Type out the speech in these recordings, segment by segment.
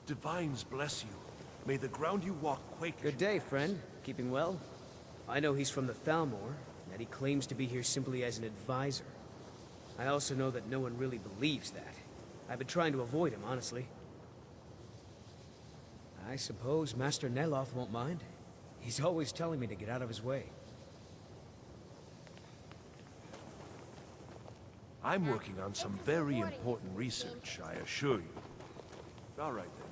Divines bless you. May the ground you walk quake. Good day, friend. Keeping well? I know he's from the Thalmor, and that he claims to be here simply as an advisor. I also know that no one really believes that. I've been trying to avoid him, honestly. I suppose Master Neloth won't mind. He's always telling me to get out of his way. I'm working on some very important research, I assure you. All right, then.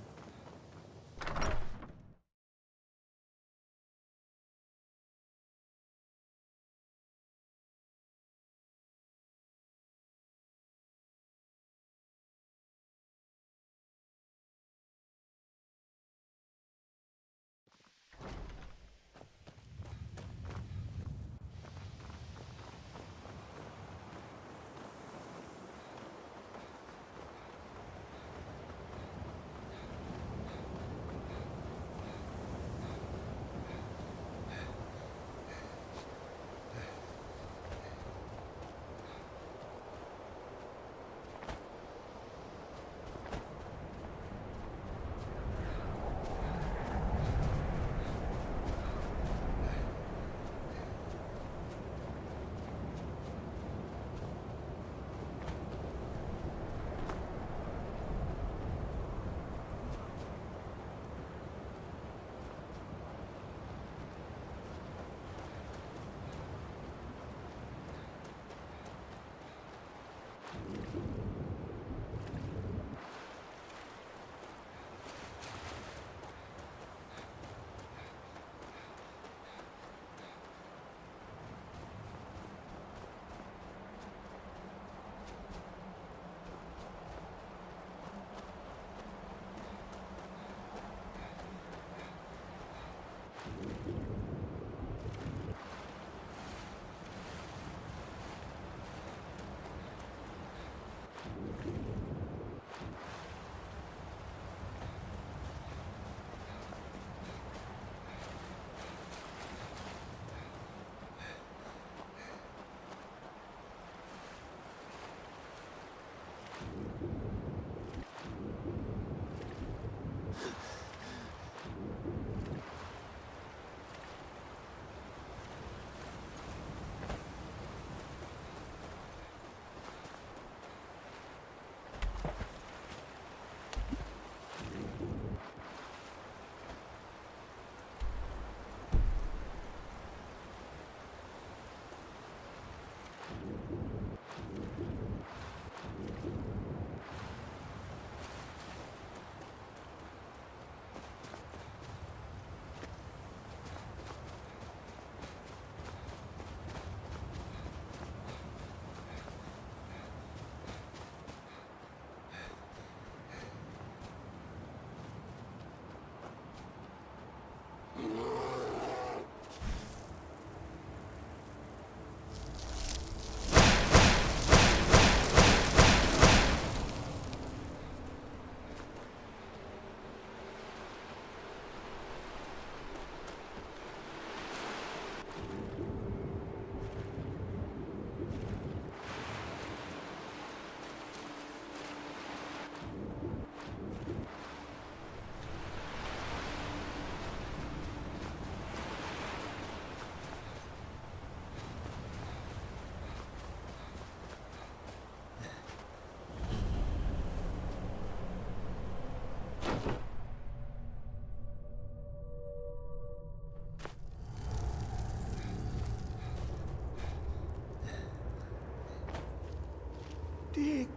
Dig.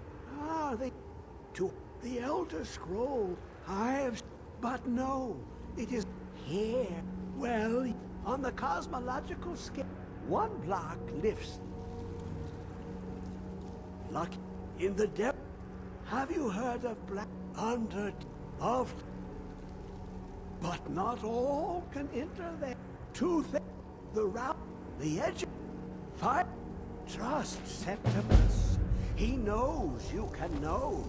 They took the Elder Scroll. I have... But no, it is here. Well, on the cosmological scale, one block lifts. Lucky in the depth. Have you heard of black under of? But not all can enter there. Two things: the route, the edge. Fire. Trust Septimus. He knows you can know.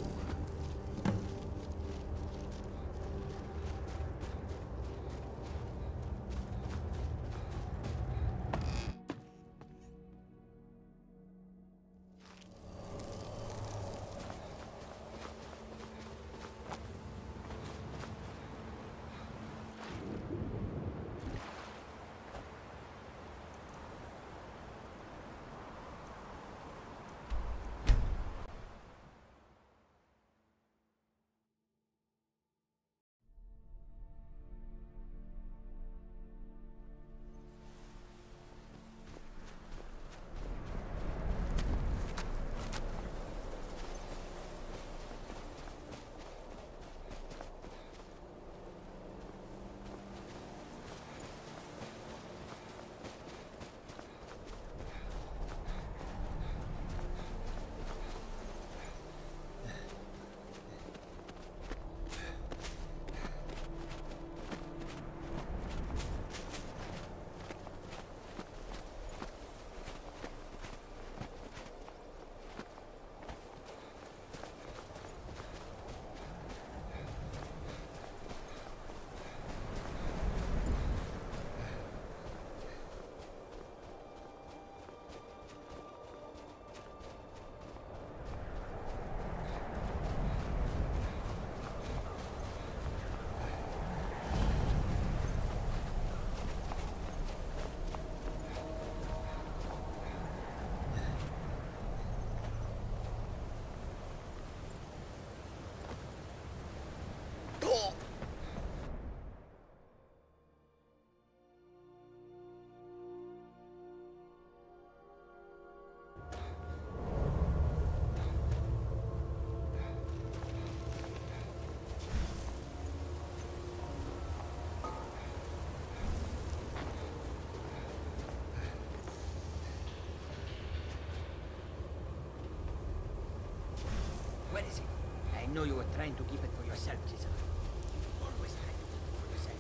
know you were trying to keep it for yourself, Giselle. Always trying to keep it for yourself.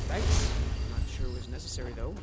Thanks. Not sure it was necessary, though.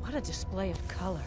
What a display of color.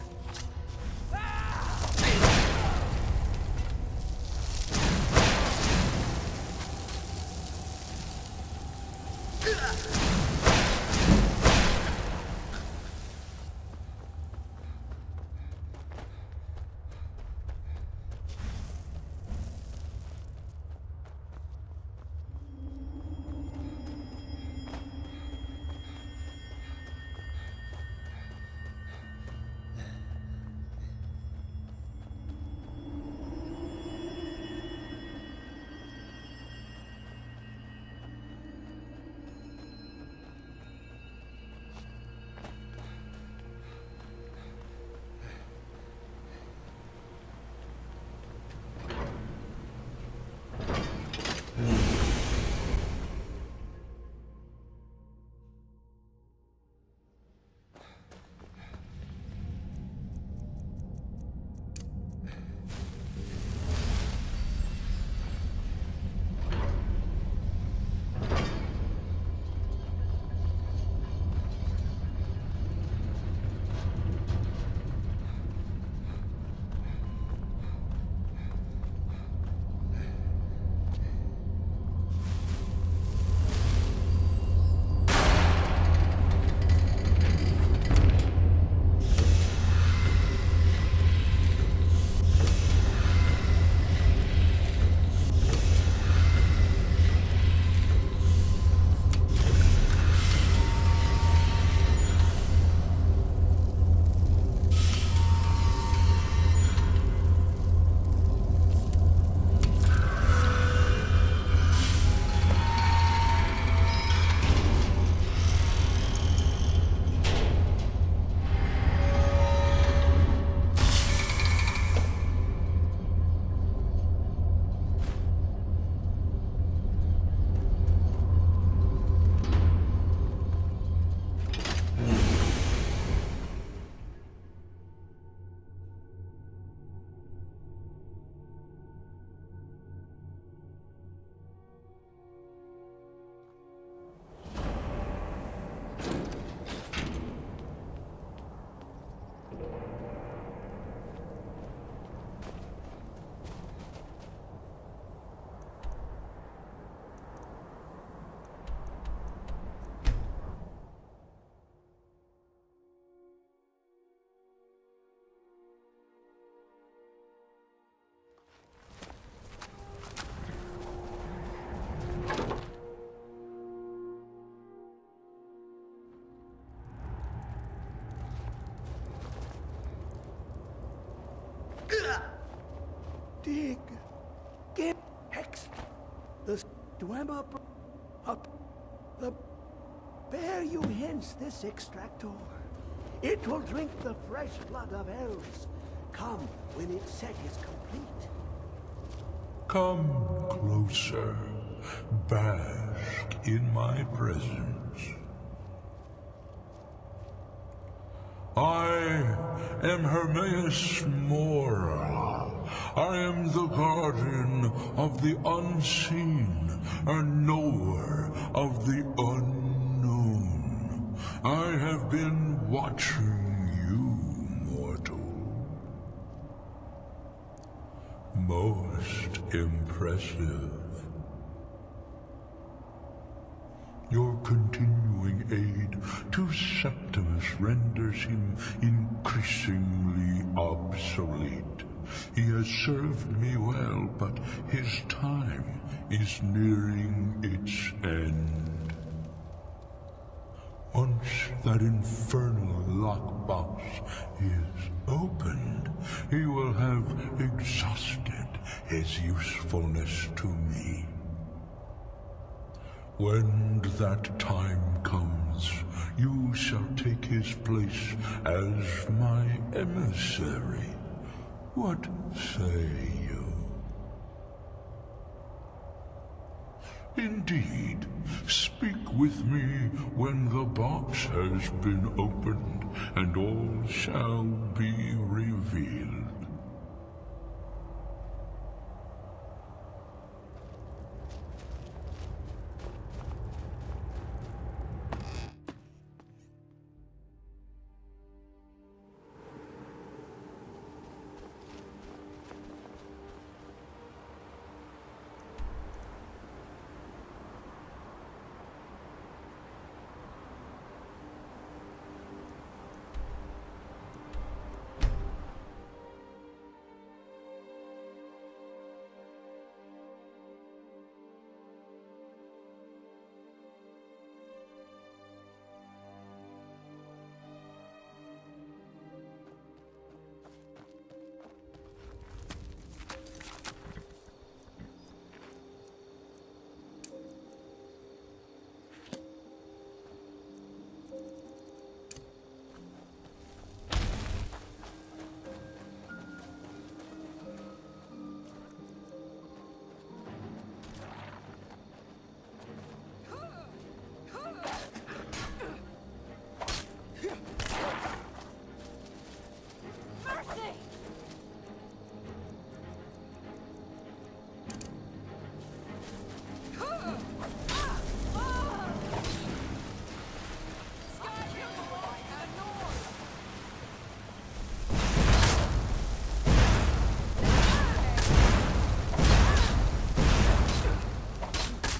dig, get extra. The swim up the bear you hence this extractor. It will drink the fresh blood of elves. Come when its set is complete. Come closer. Bask in my presence. I am Hermaeus Mora. I am the guardian of the unseen, a knower of the unknown. I have been watching you, mortal. Most impressive. Your continuing aid to Septimus renders him increasingly obsolete. He has served me well, but his time is nearing its end. Once that infernal lockbox is opened, he will have exhausted his usefulness to me. When that time comes, you shall take his place as my emissary. What say you? Indeed, speak with me when the box has been opened, and all shall be revealed.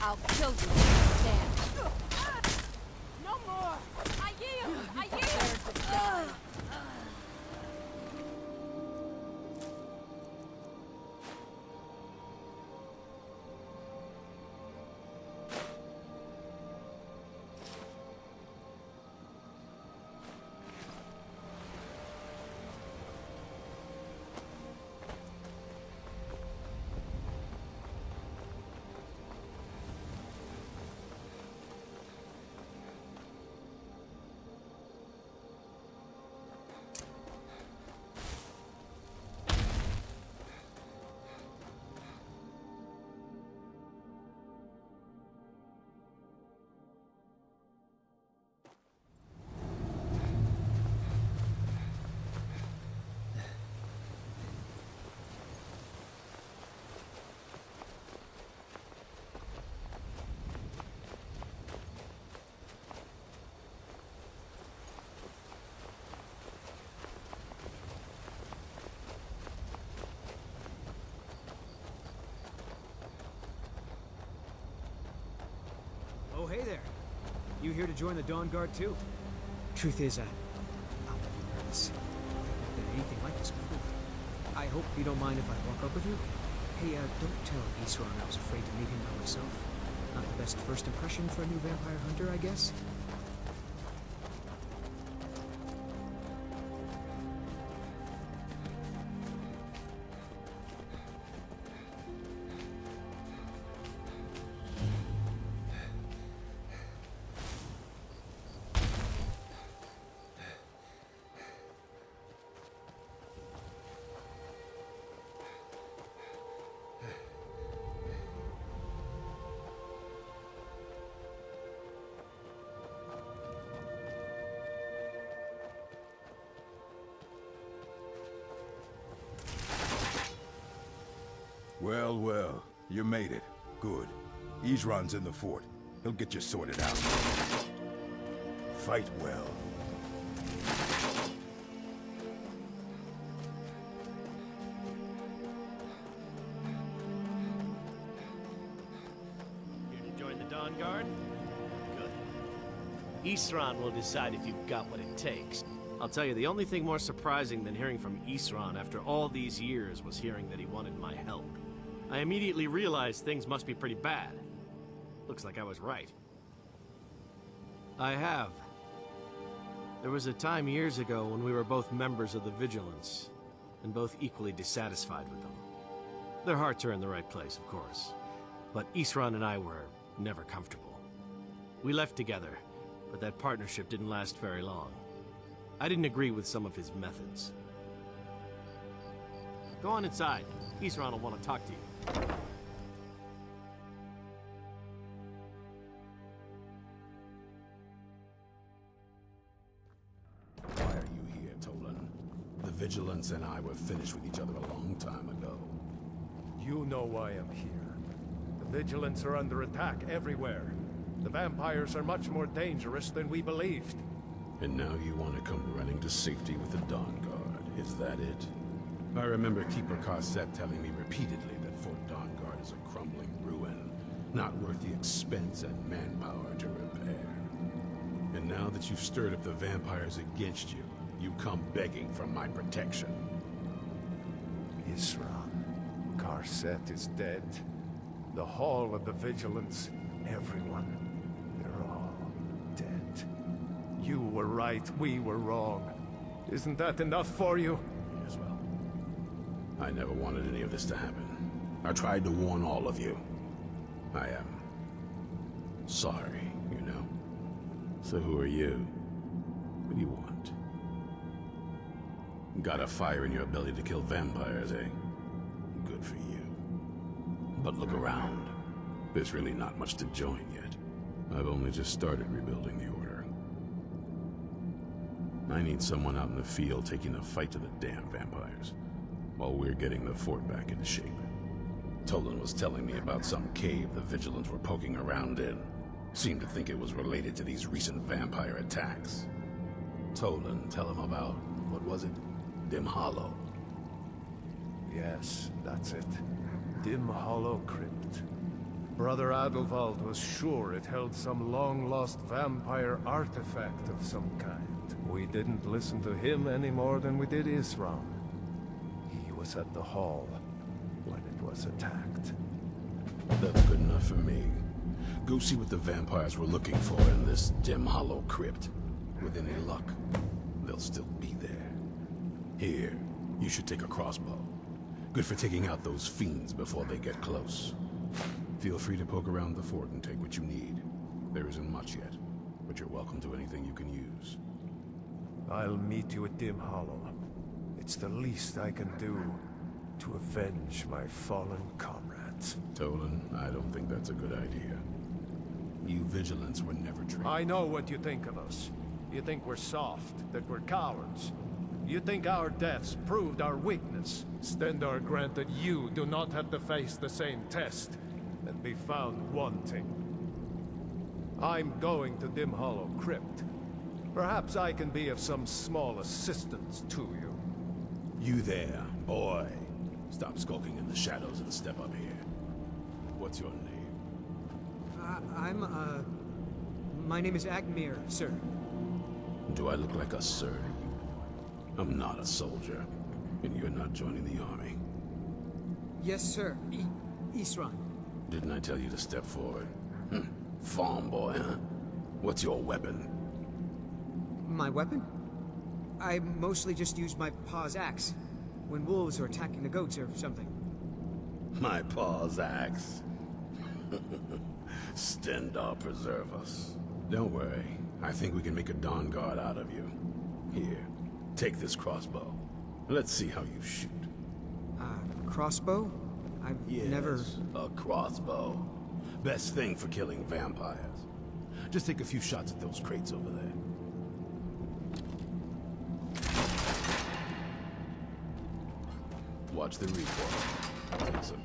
I'll kill you. Stand. No more. I yield. I yield. Oh, hey there. You here to join the Dawn Guard, too? Truth is, I'll never nervous. I've been anything like this before. I hope you don't mind if I walk up with you. Hey, don't tell Isran I was afraid to meet him by myself. Not the best first impression for a new vampire hunter, I guess. Well, well, you made it. Good. Isran's in the fort. He'll get you sorted out. Fight well. Here to join the Dawn Guard? Good. Isran will decide if you've got what it takes. I'll tell you, the only thing more surprising than hearing from Isran after all these years was hearing that he wanted my help. I immediately realized things must be pretty bad. Looks like I was right. I have. There was a time years ago when we were both members of the Vigilance, and both equally dissatisfied with them. Their hearts are in the right place, of course, but Isran and I were never comfortable. We left together, but that partnership didn't last very long. I didn't agree with some of his methods. Go on inside. Isran will want to talk to you. Why are you here, Tolan? The Vigilance and I were finished with each other a long time ago. You know why I'm here. The Vigilants are under attack everywhere. The vampires are much more dangerous than we believed. And now you want to come running to safety with the Dawn Guard. Is that it? I remember Keeper Carset telling me repeatedly that Fort Dawn Guard is a crumbling ruin, not worth the expense and manpower to repair. And now that you've stirred up the vampires against you, you come begging for my protection. Isran. Carset is dead. The Hall of the Vigilance. Everyone. They're all dead. You were right, we were wrong. Isn't that enough for you? Yes, well, I never wanted any of this to happen. I tried to warn all of you. I am sorry, you know. So who are you? What do you want? Got a fire in your belly to kill vampires, eh? Good for you. But look around. There's really not much to join yet. I've only just started rebuilding the Order. I need someone out in the field taking the fight to the damn vampires, while we're getting the fort back into shape. Tolan was telling me about some cave the Vigilants were poking around in. Seemed to think it was related to these recent vampire attacks. Tolan, tell him about, what was it? Dim Hollow. Yes, that's it. Dim Hollow Crypt. Brother Adelwald was sure it held some long-lost vampire artifact of some kind. We didn't listen to him any more than we did Isran. He was at the hall when it was attacked. That's good enough for me. Go see what the vampires were looking for in this Dim Hollow Crypt. With any luck, they'll still be there. Here, you should take a crossbow. Good for taking out those fiends before they get close. Feel free to poke around the fort and take what you need. There isn't much yet, but you're welcome to anything you can use. I'll meet you at Dim Hollow. It's the least I can do to avenge my fallen comrades. Tolan, I don't think that's a good idea. You Vigilants were never trained. I know what you think of us. You think we're soft, that we're cowards. You think our deaths proved our weakness. Stendarr granted you do not have to face the same test and be found wanting. I'm going to Dim Hollow Crypt. Perhaps I can be of some small assistance to you. You there, boy. Stop skulking in the shadows and step up here. What's your name? My name is Agmir, sir. Do I look like a sir to you? I'm not a soldier, and you're not joining the army. Yes, sir. Isran. Didn't I tell you to step forward? Farm boy, huh? What's your weapon? My weapon? I mostly just use my paw's axe when wolves are attacking the goats or something. My paw's axe. Stendarr preserve us. Don't worry. I think we can make a Dawn Guard out of you. Here, take this crossbow. Let's see how you shoot. Crossbow? I've never... a crossbow. Best thing for killing vampires. Just take a few shots at those crates over there. Watch the recoil. Take some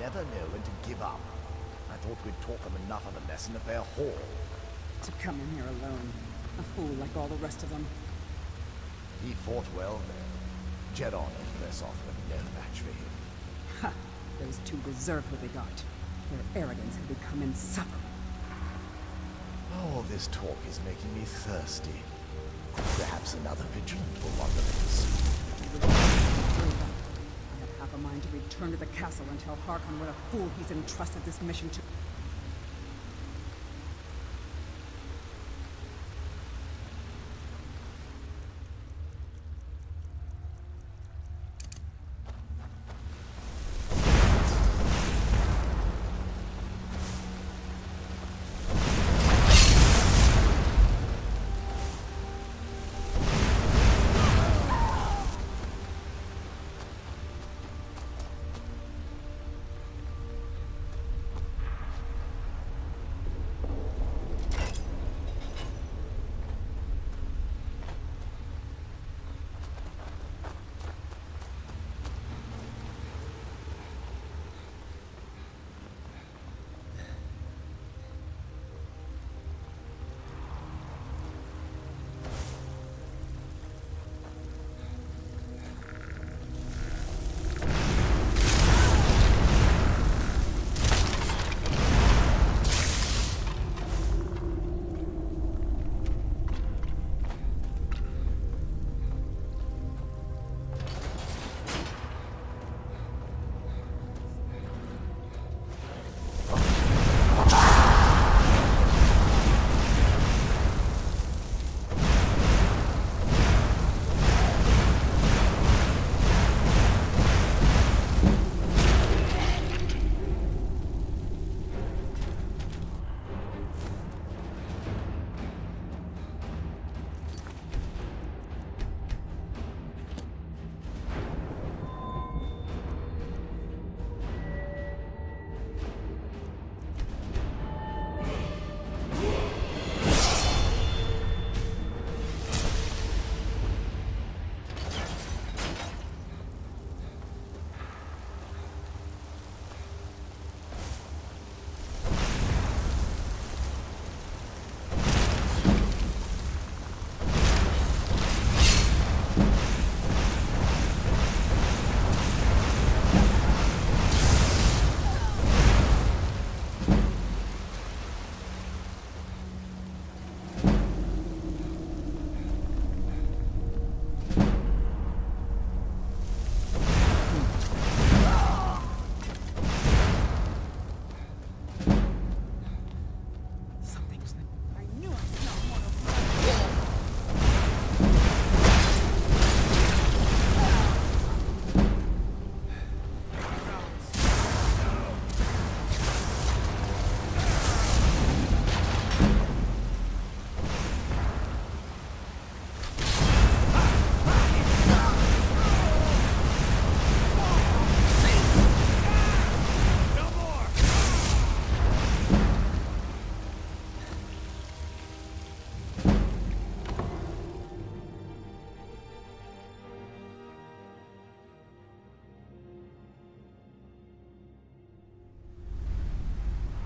never know when to give up. I thought we'd taught them enough of a lesson at their hall. To come in here alone. A fool like all the rest of them. He fought well there. Jedon and Versov were no match for him. Ha! Those two deserved what they got. Their arrogance had become insufferable. All this talk is making me thirsty. Perhaps another vigilant will wander this. I have half a mind to return to the castle and tell Harkon what a fool he's entrusted this mission to.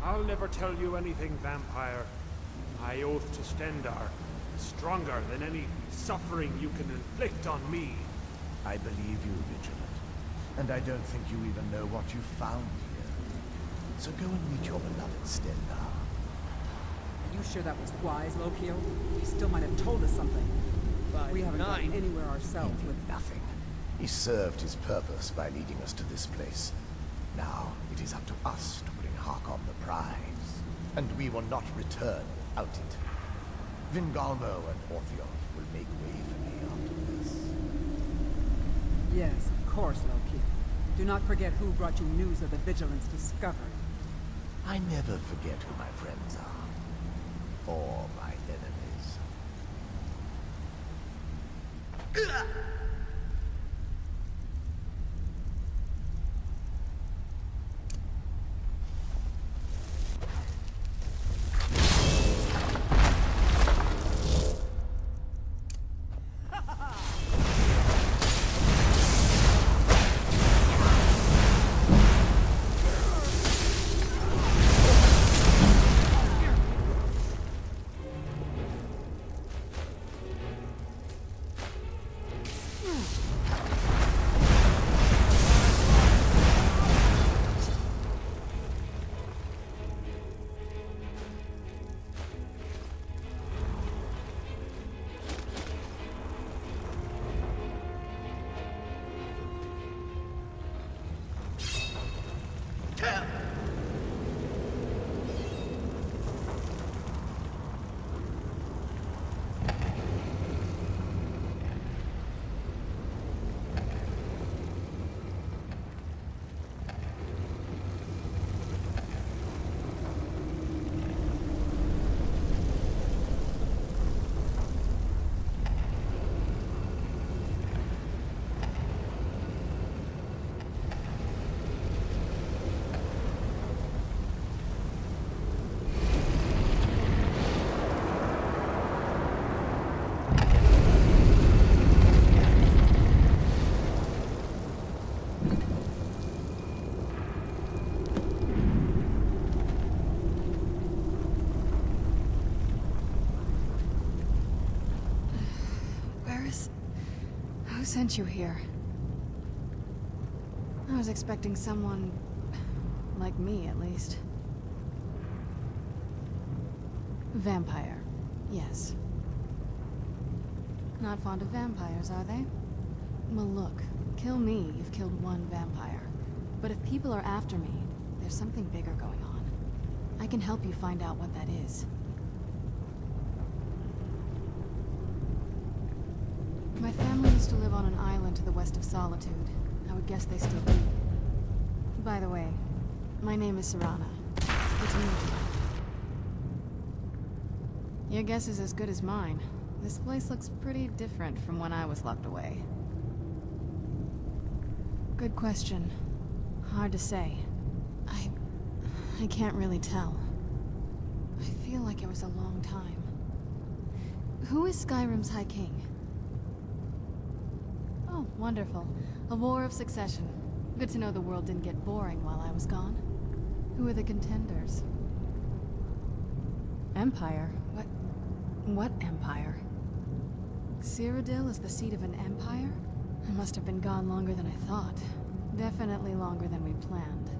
I'll never tell you anything, vampire. I oath to Stendar, stronger than any suffering you can inflict on me. I believe you, Vigilant. And I don't think you even know what you found here. So go and meet your beloved Stendar. Are you sure that was wise, Lokil? He still might have told us something. We haven't gotten anywhere ourselves with nothing. He served his purpose by leading us to this place. Now, it is up to us to bring Harkon the prize. And we will not return without it. Vingalmo and Orthiof will make way for me after this. Yes, of course, Loki. Do not forget who brought you news of the Vigilance discovery. I never forget who my friends are. Or my enemies. sent you here? I was expecting someone... like me, at least. Vampire. Yes. Not fond of vampires, are they? Well, look. Kill me, you've killed one vampire. But if people are after me, there's something bigger going on. I can help you find out what that is. My family used to live on an island to the west of Solitude. I would guess they still do. By the way, my name is Serana. Good to meet you. Your guess is as good as mine. This place looks pretty different from when I was locked away. Good question. Hard to say. I can't really tell. I feel like it was a long time. Who is Skyrim's High King? Oh, wonderful. A war of succession. Good to know the world didn't get boring while I was gone. Who are the contenders? Empire? What empire? Cyrodiil is the seat of an empire? I must have been gone longer than I thought. Definitely longer than we planned.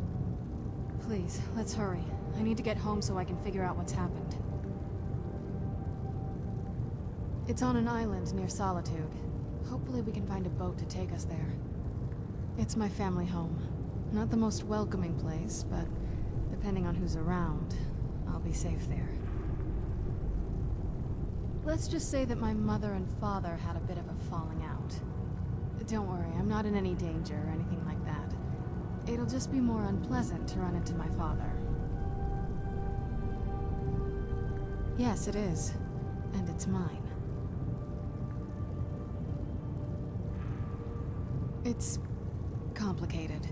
Please, let's hurry. I need to get home so I can figure out what's happened. It's on an island near Solitude. Hopefully we can find a boat to take us there. It's my family home. Not the most welcoming place, but depending on who's around, I'll be safe there. Let's just say that my mother and father had a bit of a falling out. Don't worry, I'm not in any danger or anything like that. It'll just be more unpleasant to run into my father. Yes, it is. And it's mine. It's complicated.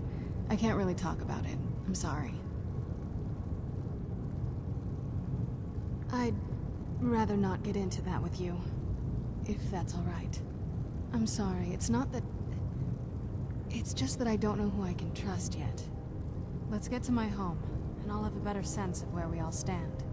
I can't really talk about it. I'm sorry. I'd rather not get into that with you, if that's all right. I'm sorry, it's not that... It's just that I don't know who I can trust yet. Let's get to my home, and I'll have a better sense of where we all stand.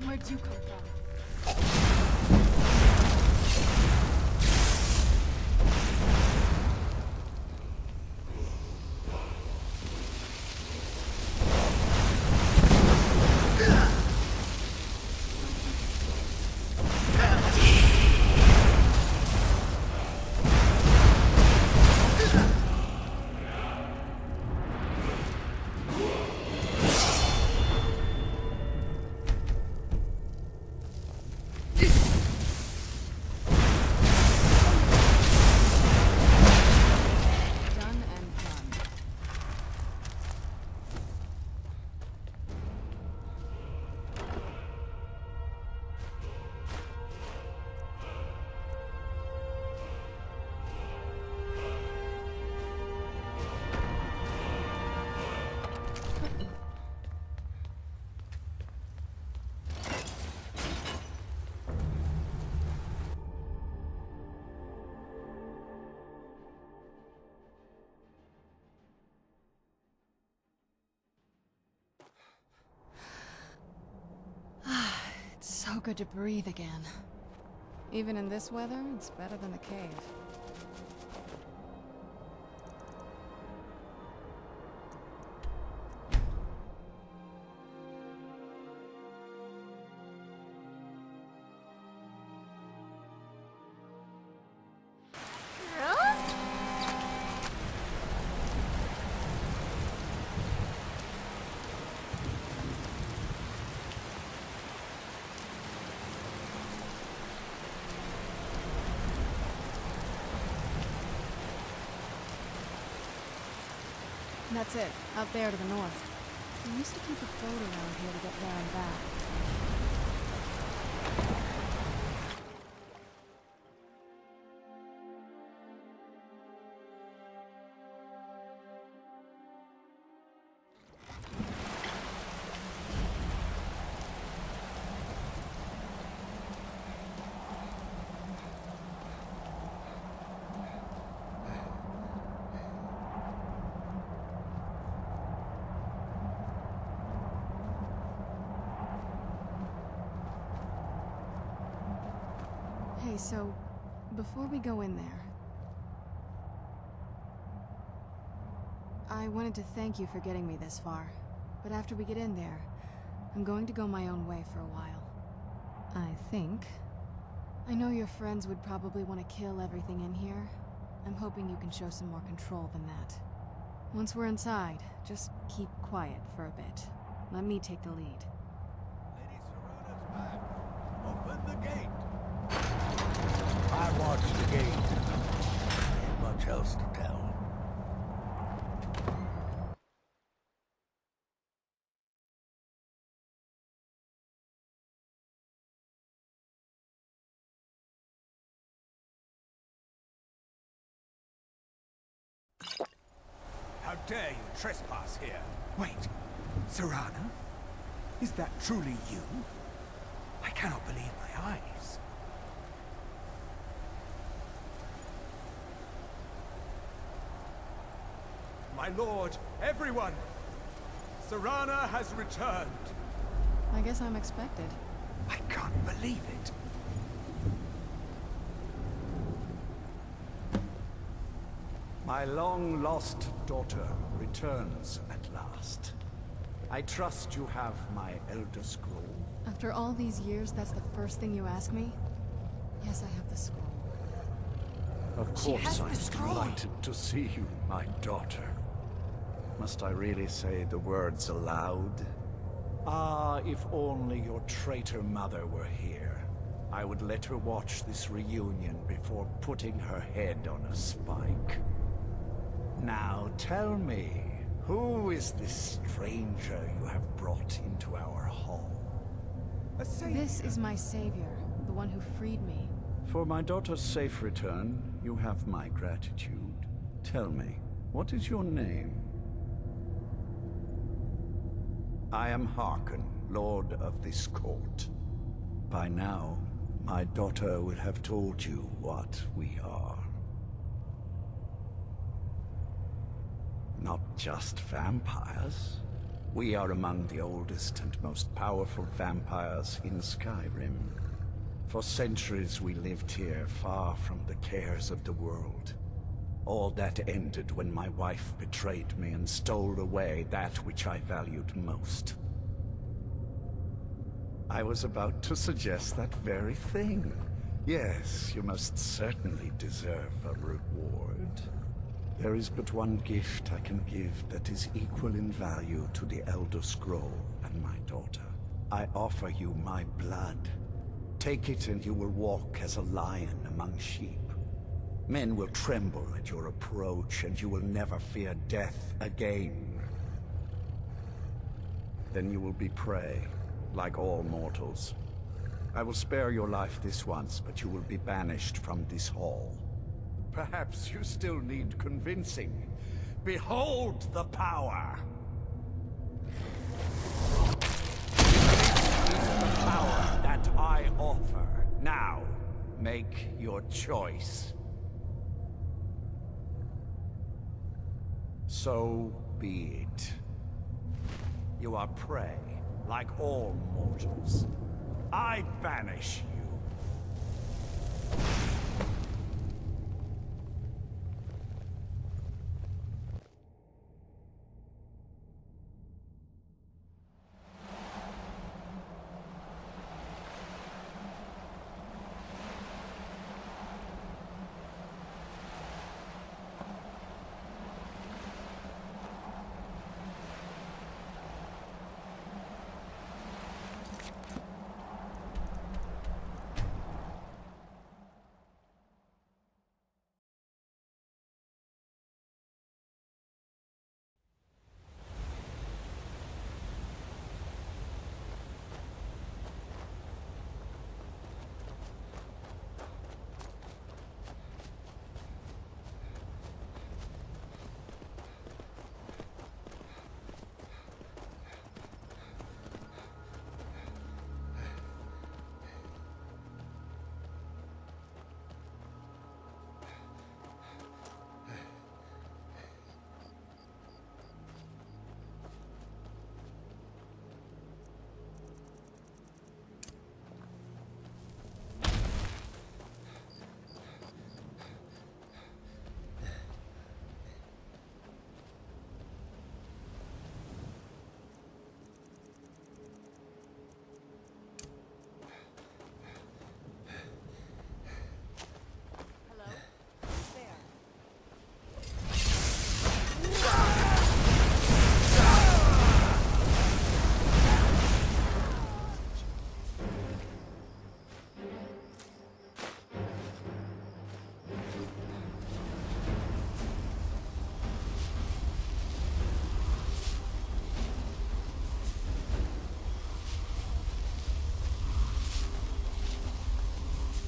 Where'd you come from? So good to breathe again. Even in this weather, it's better than the cave. That's it, out there to the north. We used to keep a boat around here to get there and back. Hey, so, before we go in there, I wanted to thank you for getting me this far. But after we get in there, I'm going to go my own way for a while. I think. I know your friends would probably want to kill everything in here. I'm hoping you can show some more control than that. Once we're inside, just keep quiet for a bit. Let me take the lead. Lady Serana's back. Open the gate. I watched the gate. Ain't much else to tell. How dare you trespass here? Wait, Serana? Is that truly you? I cannot believe my eyes. My lord, everyone! Serana has returned! I guess I'm expected. I can't believe it. My long-lost daughter returns at last. I trust you have my Elder Scroll. After all these years, that's the first thing you ask me? Yes, I have the scroll. Of course I'm delighted to see you, my daughter. Must I really say the words aloud? Ah, if only your traitor mother were here. I would let her watch this reunion before putting her head on a spike. Now tell me, who is this stranger you have brought into our hall? A savior? This is my savior, the one who freed me. For my daughter's safe return, you have my gratitude. Tell me, what is your name? I am Harkon, Lord of this court. By now, my daughter will have told you what we are. Not just vampires. We are among the oldest and most powerful vampires in Skyrim. For centuries we lived here, far from the cares of the world. All that ended when my wife betrayed me and stole away that which I valued most. I was about to suggest that very thing. Yes, you most certainly deserve a reward. There is but one gift I can give that is equal in value to the Elder Scroll and my daughter. I offer you my blood. Take it and you will walk as a lion among sheep. Men will tremble at your approach and you will never fear death again. Then you will be prey, like all mortals. I will spare your life this once, but you will be banished from this hall. Perhaps you still need convincing. Behold the power! This is the power that I offer. Now, make your choice. So be it. You are prey, like all mortals. I banish you.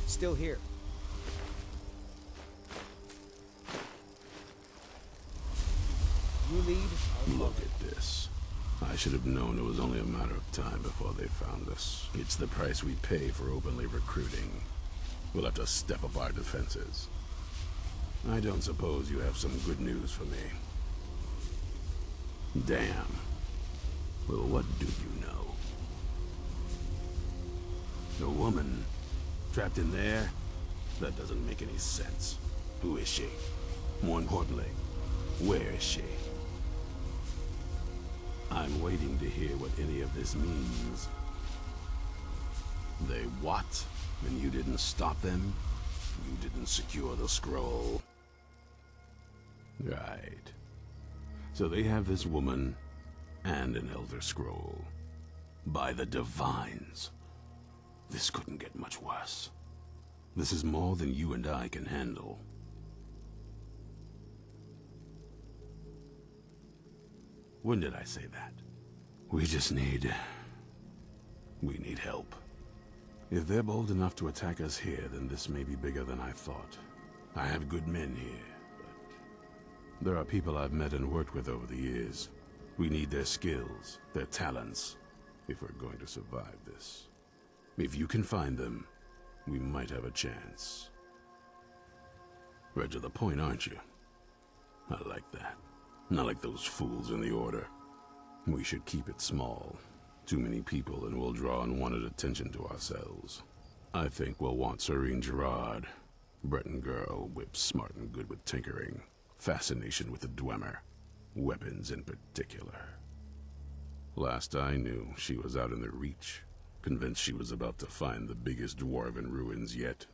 Still here. You lead. Look at this. I should have known it was only a matter of time before they found us. It's the price we pay for openly recruiting. We'll have to step up our defenses. I don't suppose you have some good news for me. Damn. Well, what do you know? A woman trapped in there? That doesn't make any sense. Who is she? More importantly, where is she? I'm waiting to hear what any of this means. They what? And you didn't stop them? You didn't secure the scroll? Right. So they have this woman and an Elder Scroll. By the Divines. This couldn't get much worse. This is more than you and I can handle. When did I say that? We need help. If they're bold enough to attack us here, then this may be bigger than I thought. I have good men here, but there are people I've met and worked with over the years. We need their skills, their talents, if we're going to survive this. If you can find them, we might have a chance. Right to the point, aren't you? I like that. Not like those fools in the Order. We should keep it small. Too many people and we'll draw unwanted attention to ourselves. I think we'll want Serene Gerard. Breton girl, whip smart and good with tinkering. Fascination with the Dwemer. Weapons in particular. Last I knew, she was out in the Reach. Convinced she was about to find the biggest dwarven ruins yet.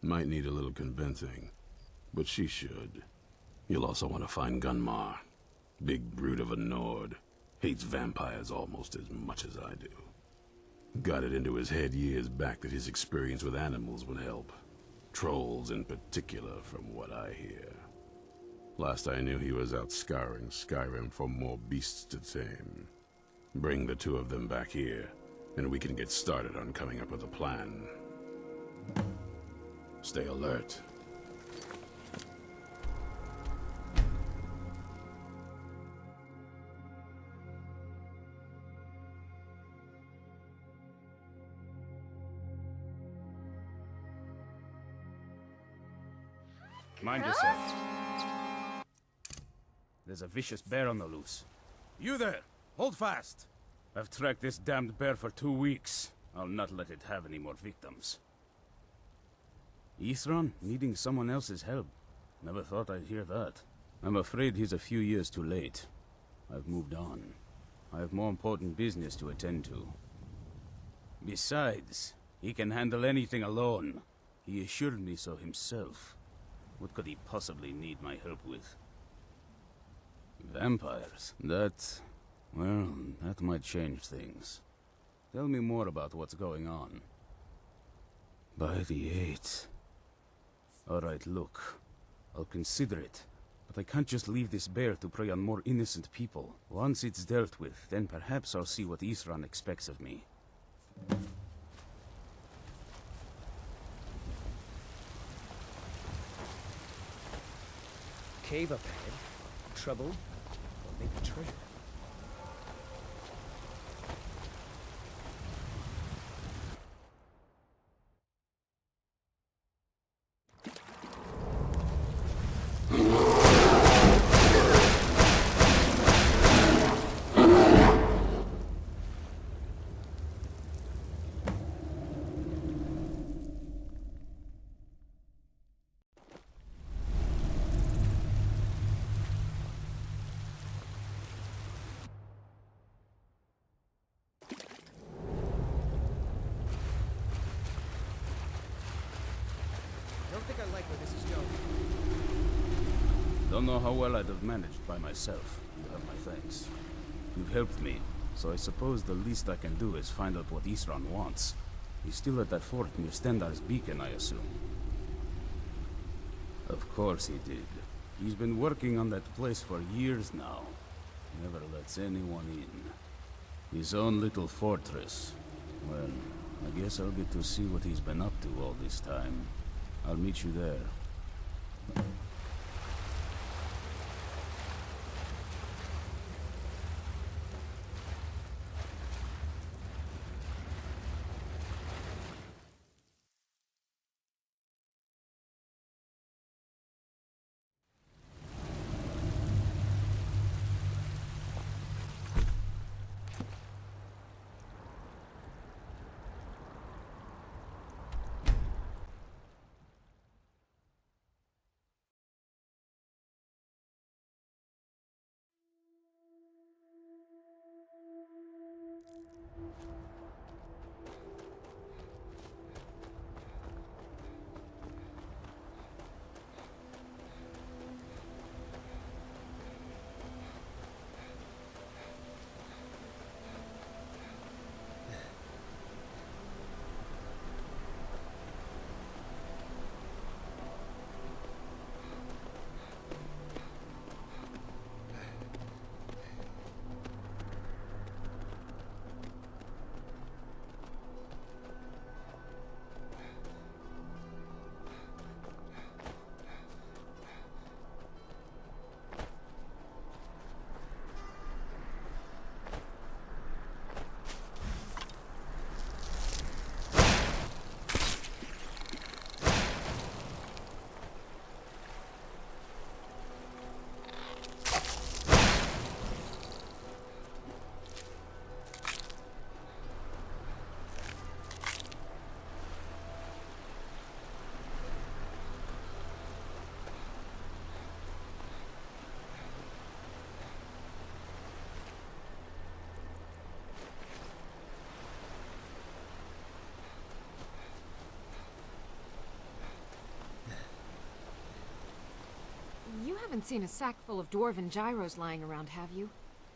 Might need a little convincing, but she should. You'll also want to find Gunmar. Big brute of a Nord. Hates vampires almost as much as I do. Got it into his head years back that his experience with animals would help. Trolls in particular, from what I hear. Last I knew he was out scouring Skyrim for more beasts to tame. Bring the two of them back here, and we can get started on coming up with a plan. Stay alert. Mind yourself. There's a vicious bear on the loose. You there! Hold fast! I've tracked this damned bear for 2 weeks. I'll not let it have any more victims. Ithran needing someone else's help. Never thought I'd hear that. I'm afraid he's a few years too late. I've moved on. I have more important business to attend to. Besides, he can handle anything alone. He assured me so himself. What could he possibly need my help with? Vampires? That might change things. Tell me more about what's going on. By the 8th. Alright, look. I'll consider it. But I can't just leave this bear to prey on more innocent people. Once it's dealt with, then perhaps I'll see what Ithran expects of me. Cave up ahead. Trouble, or maybe treasure. Don't know how well I'd have managed by myself. You have my thanks. You've helped me, so I suppose the least I can do is find out what Ithran wants. He's still at that fort near Stendar's beacon, I assume. Of course he did. He's been working on that place for years now. Never lets anyone in. His own little fortress. Well, I guess I'll get to see what he's been up to all this time. I'll meet you there. You haven't seen a sack full of dwarven gyros lying around, have you?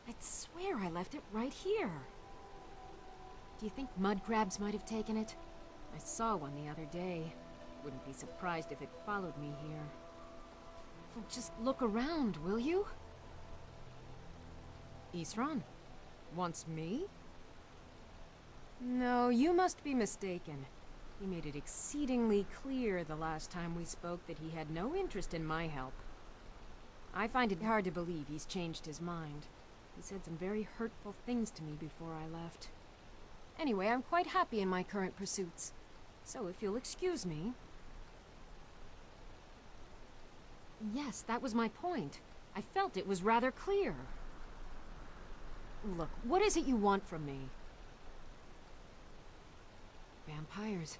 I'd swear I left it right here. Do you think mud crabs might have taken it? I saw one the other day. Wouldn't be surprised if it followed me here. Well, just look around, will you? Ithran? Wants me? No, you must be mistaken. He made it exceedingly clear the last time we spoke that he had no interest in my help. I find it hard to believe he's changed his mind. He said some very hurtful things to me before I left. Anyway, I'm quite happy in my current pursuits. So if you'll excuse me... Yes, that was my point. I felt it was rather clear. Look, what is it you want from me? Vampires.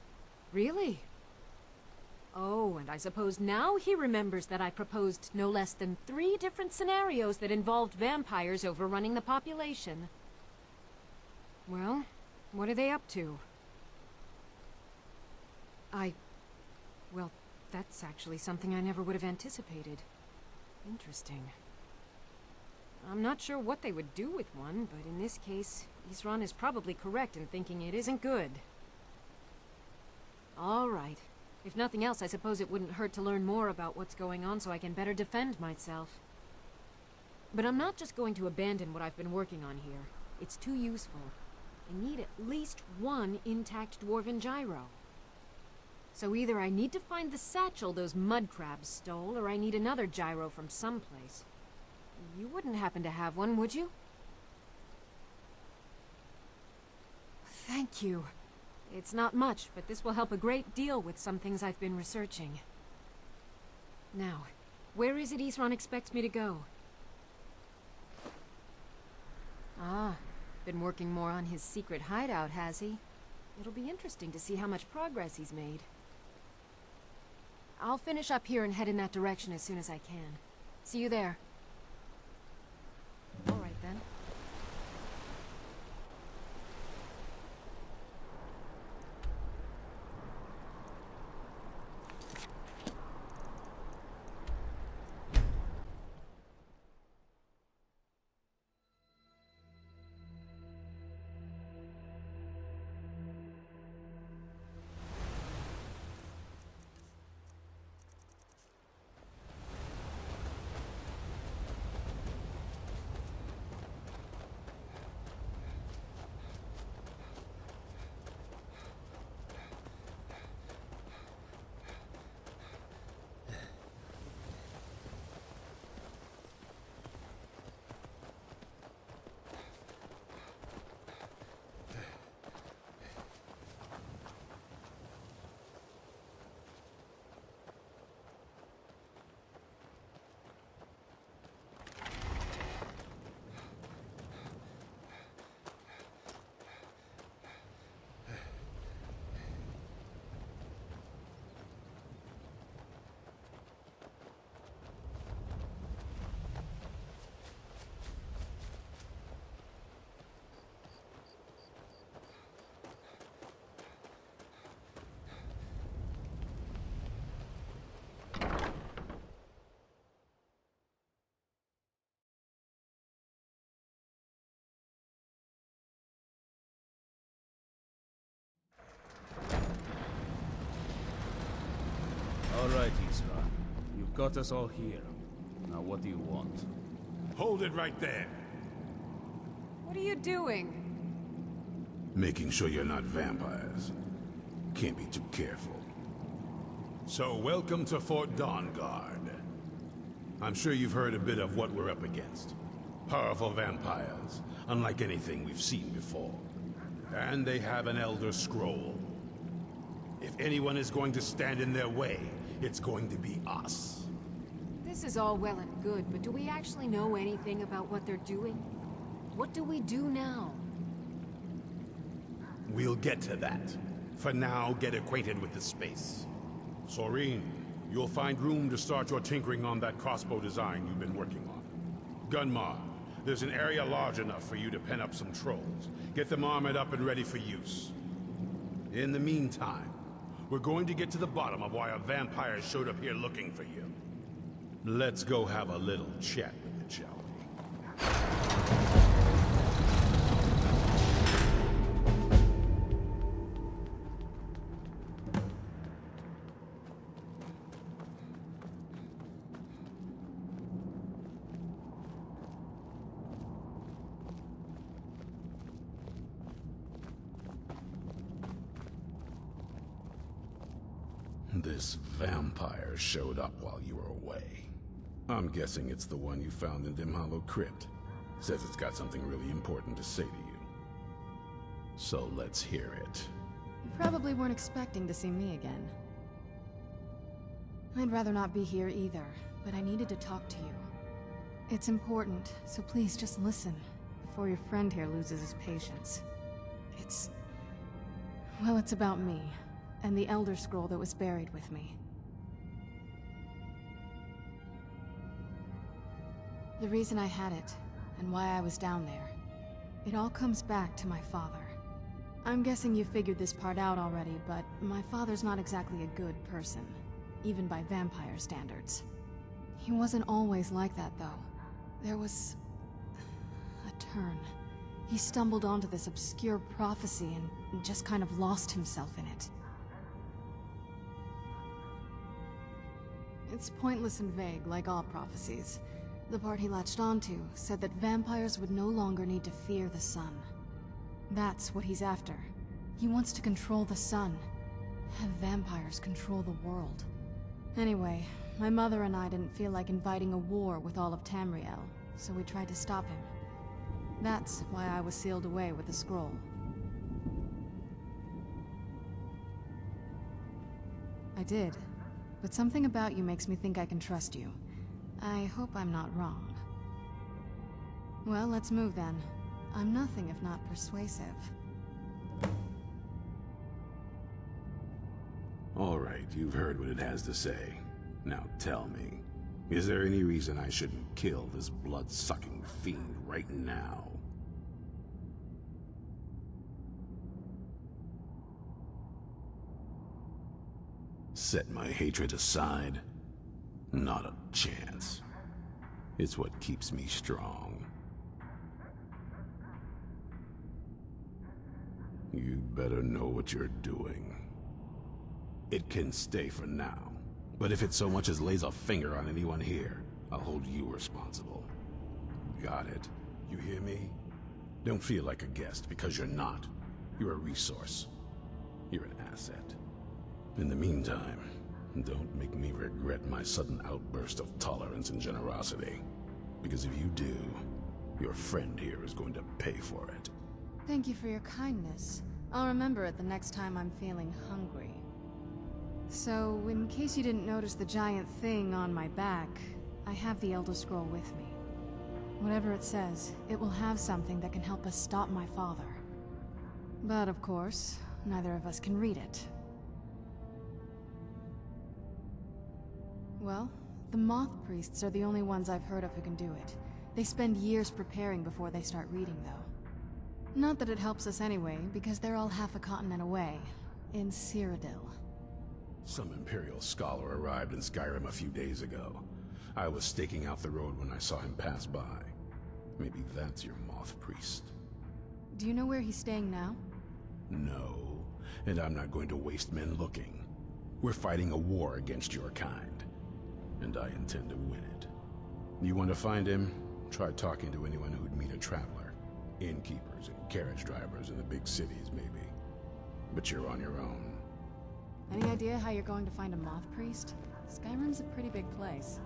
Really? Oh, and I suppose now he remembers that I proposed no less than 3 different scenarios that involved vampires overrunning the population. Well, what are they up to? Well, that's actually something I never would have anticipated. Interesting. I'm not sure what they would do with one, but in this case, Isran is probably correct in thinking it isn't good. All right. If nothing else, I suppose it wouldn't hurt to learn more about what's going on so I can better defend myself. But I'm not just going to abandon what I've been working on here. It's too useful. I need at least 1 intact dwarven gyro. So either I need to find the satchel those mud crabs stole, or I need another gyro from someplace. You wouldn't happen to have one, would you? Thank you. It's not much, but this will help a great deal with some things I've been researching. Now, where is it Isran expects me to go? Ah, been working more on his secret hideout, has he? It'll be interesting to see how much progress he's made. I'll finish up here and head in that direction as soon as I can. See you there. All right, then. All right, Isran. You've got us all here. Now what do you want? Hold it right there. What are you doing? Making sure you're not vampires. Can't be too careful. So, welcome to Fort Dawnguard. I'm sure you've heard a bit of what we're up against. Powerful vampires, unlike anything we've seen before. And they have an Elder Scroll. If anyone is going to stand in their way, it's going to be us. This is all well and good, but do we actually know anything about what they're doing? What do we do now? We'll get to that. For now, get acquainted with the space. Soreen, you'll find room to start your tinkering on that crossbow design you've been working on. Gunmar, there's an area large enough for you to pen up some trolls. Get them armored up and ready for use. In the meantime, we're going to get to the bottom of why a vampire showed up here looking for you. Let's go have a little chat with it, shall we? This vampire showed up while you were away. I'm guessing it's the one you found in Dim Hollow Crypt. Says it's got something really important to say to you. So let's hear it. You probably weren't expecting to see me again. I'd rather not be here either, but I needed to talk to you. It's important, so please just listen, before your friend here loses his patience. Well, it's about me, and the Elder Scroll that was buried with me. The reason I had it, and why I was down there, it all comes back to my father. I'm guessing you figured this part out already, but my father's not exactly a good person, even by vampire standards. He wasn't always like that, though. There was a turn. He stumbled onto this obscure prophecy and just kind of lost himself in it. It's pointless and vague, like all prophecies. The part he latched onto said that vampires would no longer need to fear the sun. That's what he's after. He wants to control the sun. Have vampires control the world. Anyway, my mother and I didn't feel like inviting a war with all of Tamriel, so we tried to stop him. That's why I was sealed away with the scroll. I did, but something about you makes me think I can trust you. I hope I'm not wrong. Well, let's move then. I'm nothing if not persuasive. All right, you've heard what it has to say. Now tell me, is there any reason I shouldn't kill this blood-sucking fiend right now? Set my hatred aside? Not a chance. It's what keeps me strong. You better know what you're doing. It can stay for now, but if it so much as lays a finger on anyone here, I'll hold you responsible. Got it? You hear me? Don't feel like a guest, because you're not. You're a resource. You're an asset. In the meantime, don't make me regret my sudden outburst of tolerance and generosity. Because if you do, your friend here is going to pay for it. Thank you for your kindness. I'll remember it the next time I'm feeling hungry. So, in case you didn't notice the giant thing on my back, I have the Elder Scroll with me. Whatever it says, it will have something that can help us stop my father. But of course, neither of us can read it. Well, the Moth Priests are the only ones I've heard of who can do it. They spend years preparing before they start reading, though. Not that it helps us anyway, because they're all half a continent away, in Cyrodiil. Some Imperial scholar arrived in Skyrim a few days ago. I was staking out the road when I saw him pass by. Maybe that's your Moth Priest. Do you know where he's staying now? No, and I'm not going to waste men looking. We're fighting a war against your kind, and I intend to win it. You want to find him? Try talking to anyone who'd meet a traveler. Innkeepers and carriage drivers in the big cities, maybe. But you're on your own. Any idea how you're going to find a Moth Priest? Skyrim's a pretty big place.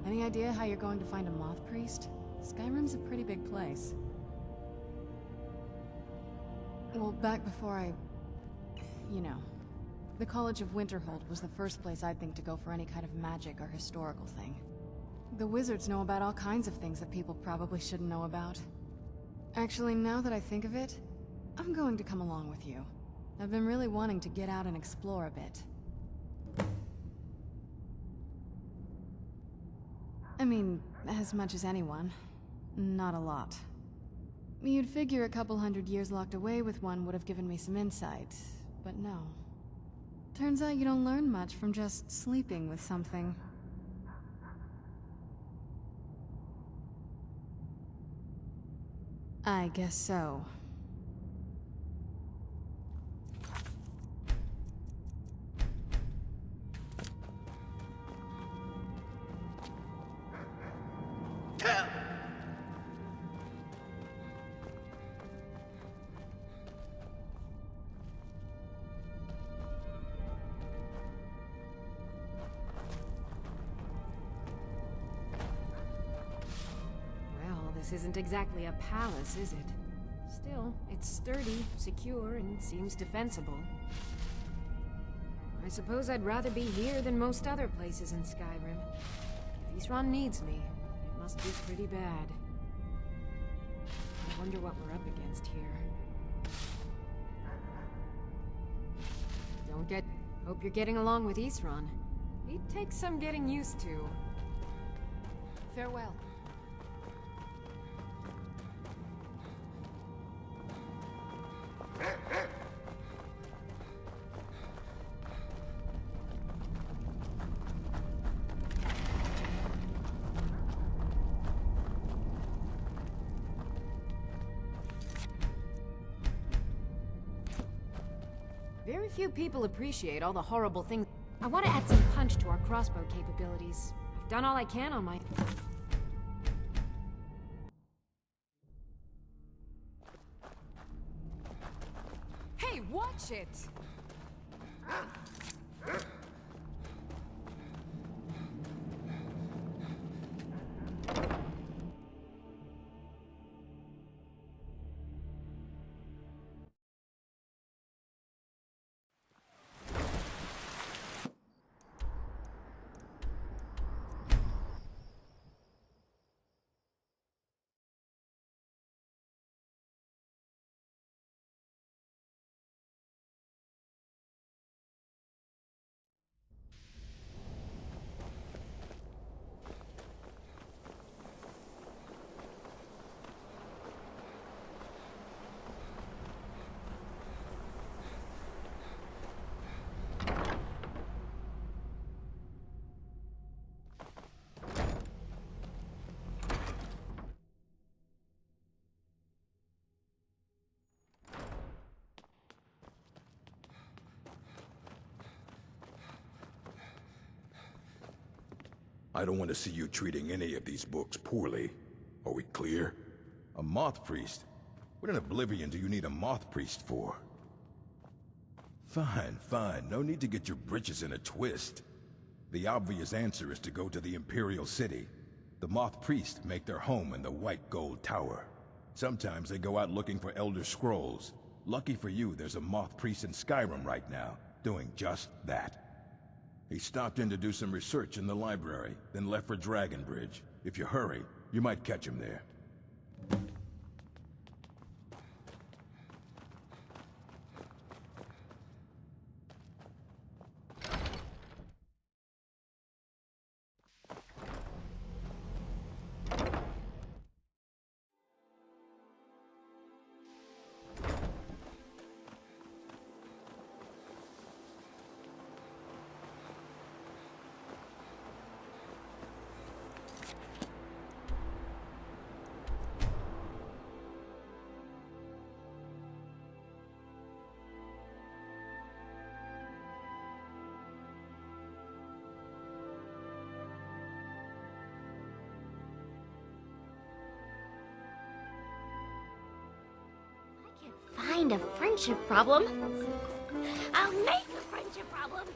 Any idea how you're going to find a Moth Priest? Skyrim's a pretty big place. Well, back before you know. The College of Winterhold was the first place I'd think to go for any kind of magic or historical thing. The wizards know about all kinds of things that people probably shouldn't know about. Actually, now that I think of it, I'm going to come along with you. I've been really wanting to get out and explore a bit. I mean, as much as anyone. Not a lot. You'd figure a couple hundred years locked away with one would have given me some insight, but no. Turns out you don't learn much from just sleeping with something. I guess so. This isn't exactly a palace, is it? Still, it's sturdy, secure, and seems defensible. I suppose I'd rather be here than most other places in Skyrim. If Isran needs me, it must be pretty bad. I wonder what we're up against here. Hope you're getting along with Isran. He takes some getting used to. Farewell. Very few people appreciate all the horrible things. I want to add some punch to our crossbow capabilities. I've done all I can on my... Hey, watch it! I don't want to see you treating any of these books poorly. Are we clear? A moth priest? What in Oblivion do you need a moth priest for? Fine, fine. No need to get your britches in a twist. The obvious answer is to go to the Imperial City. The moth priests make their home in the White Gold Tower. Sometimes they go out looking for Elder Scrolls. Lucky for you, there's a moth priest in Skyrim right now, doing just that. He stopped in to do some research in the library, then left for Dragonbridge. If you hurry, you might catch him there. Find a friendship problem. I'll make a friendship problem.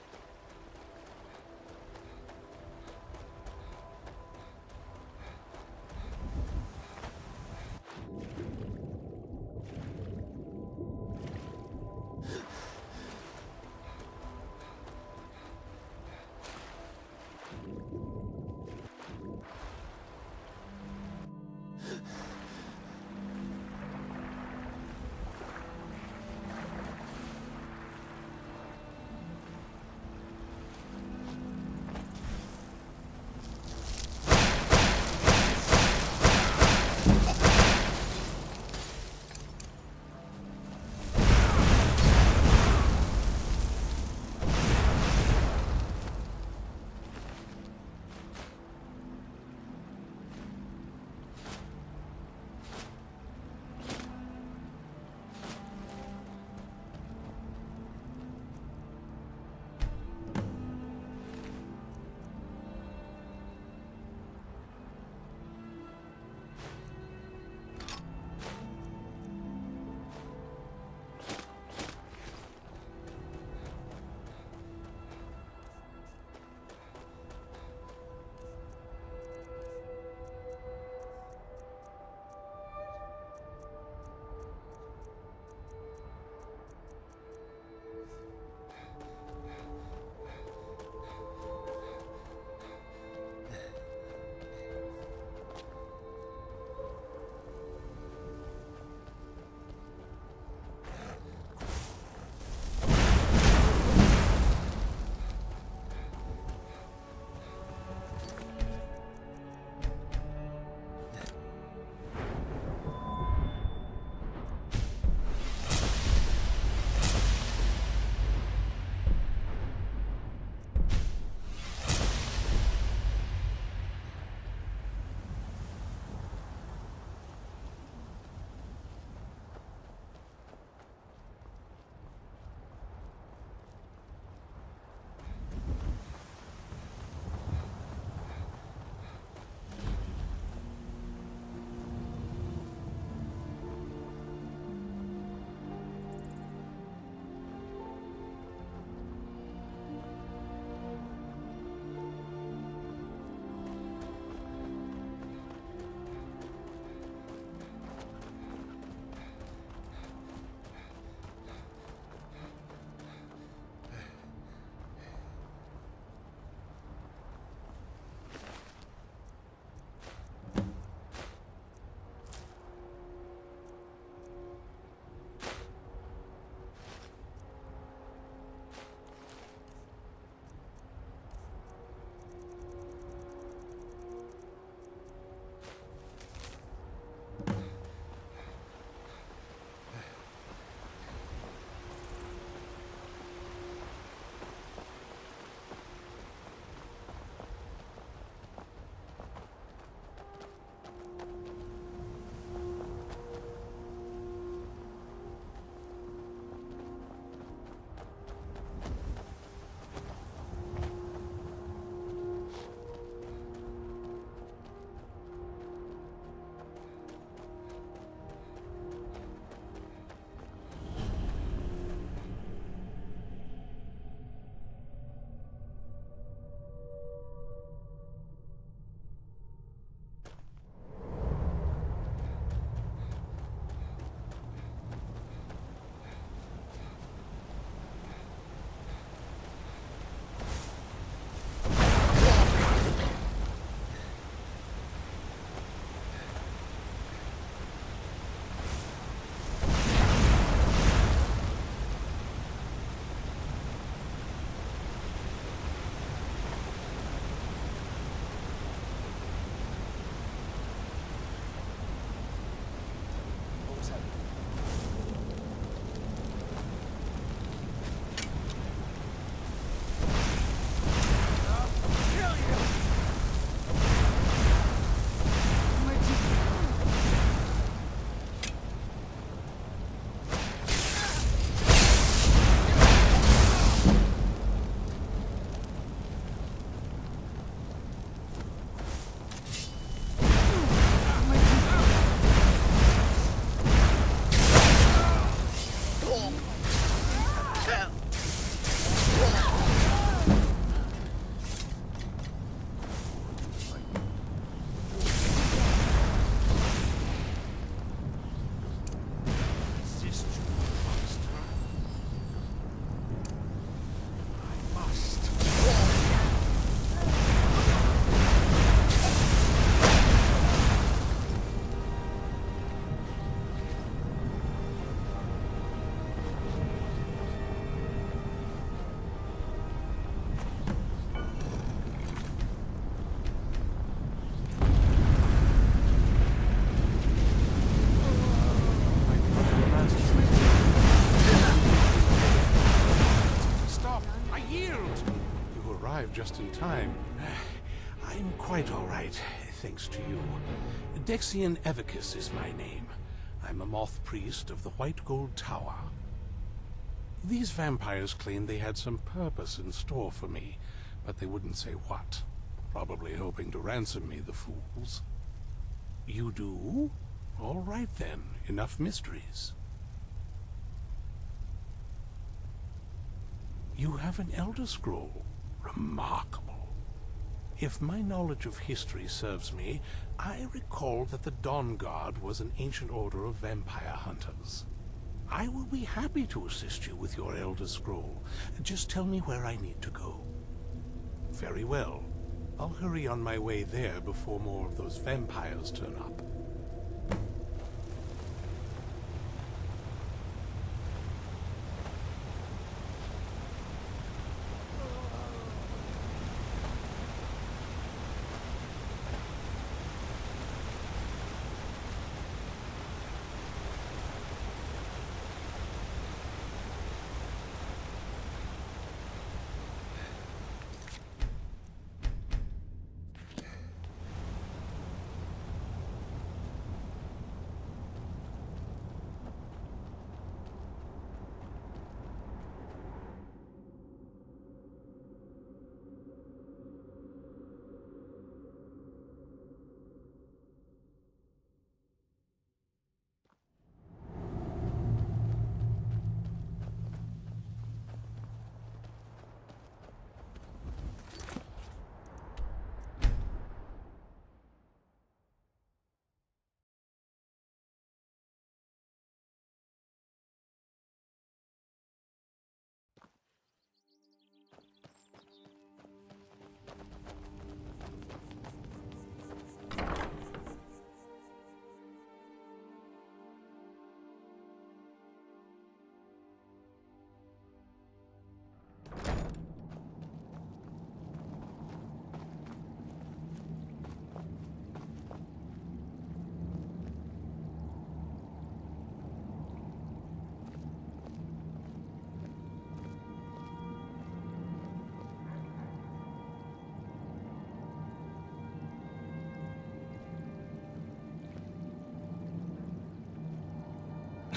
just in time. I'm quite all right, thanks to you. Dexian Evicus is my name. I'm a moth priest of the White Gold Tower. These vampires claimed they had some purpose in store for me, but they wouldn't say what. Probably hoping to ransom me, the fools. You do? All right then, enough mysteries. You have an Elder Scroll. Remarkable. If my knowledge of history serves me, I recall that the Dawn Guard was an ancient order of vampire hunters. I will be happy to assist you with your Elder Scroll. Just tell me where I need to go. Very well. I'll hurry on my way there before more of those vampires turn up.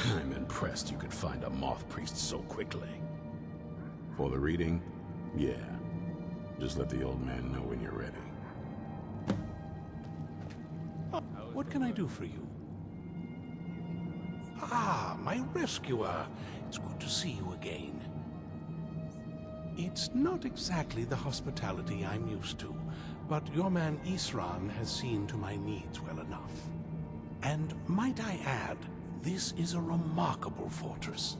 I'm impressed you could find a moth priest so quickly. For the reading? Yeah. Just let the old man know when you're ready. What can I do for you? Ah, my rescuer. It's good to see you again. It's not exactly the hospitality I'm used to, but your man Isran has seen to my needs well enough. And might I add, this is a remarkable fortress.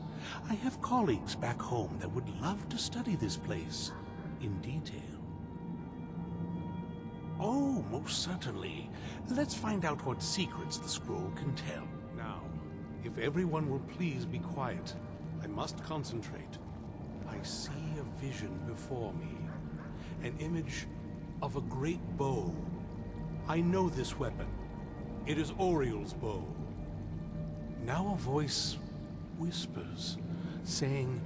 I have colleagues back home that would love to study this place in detail. Oh, most certainly. Let's find out what secrets the scroll can tell. Now, if everyone will please be quiet, I must concentrate. I see a vision before me. An image of a great bow. I know this weapon. It is Oriel's bow. Now a voice whispers, saying,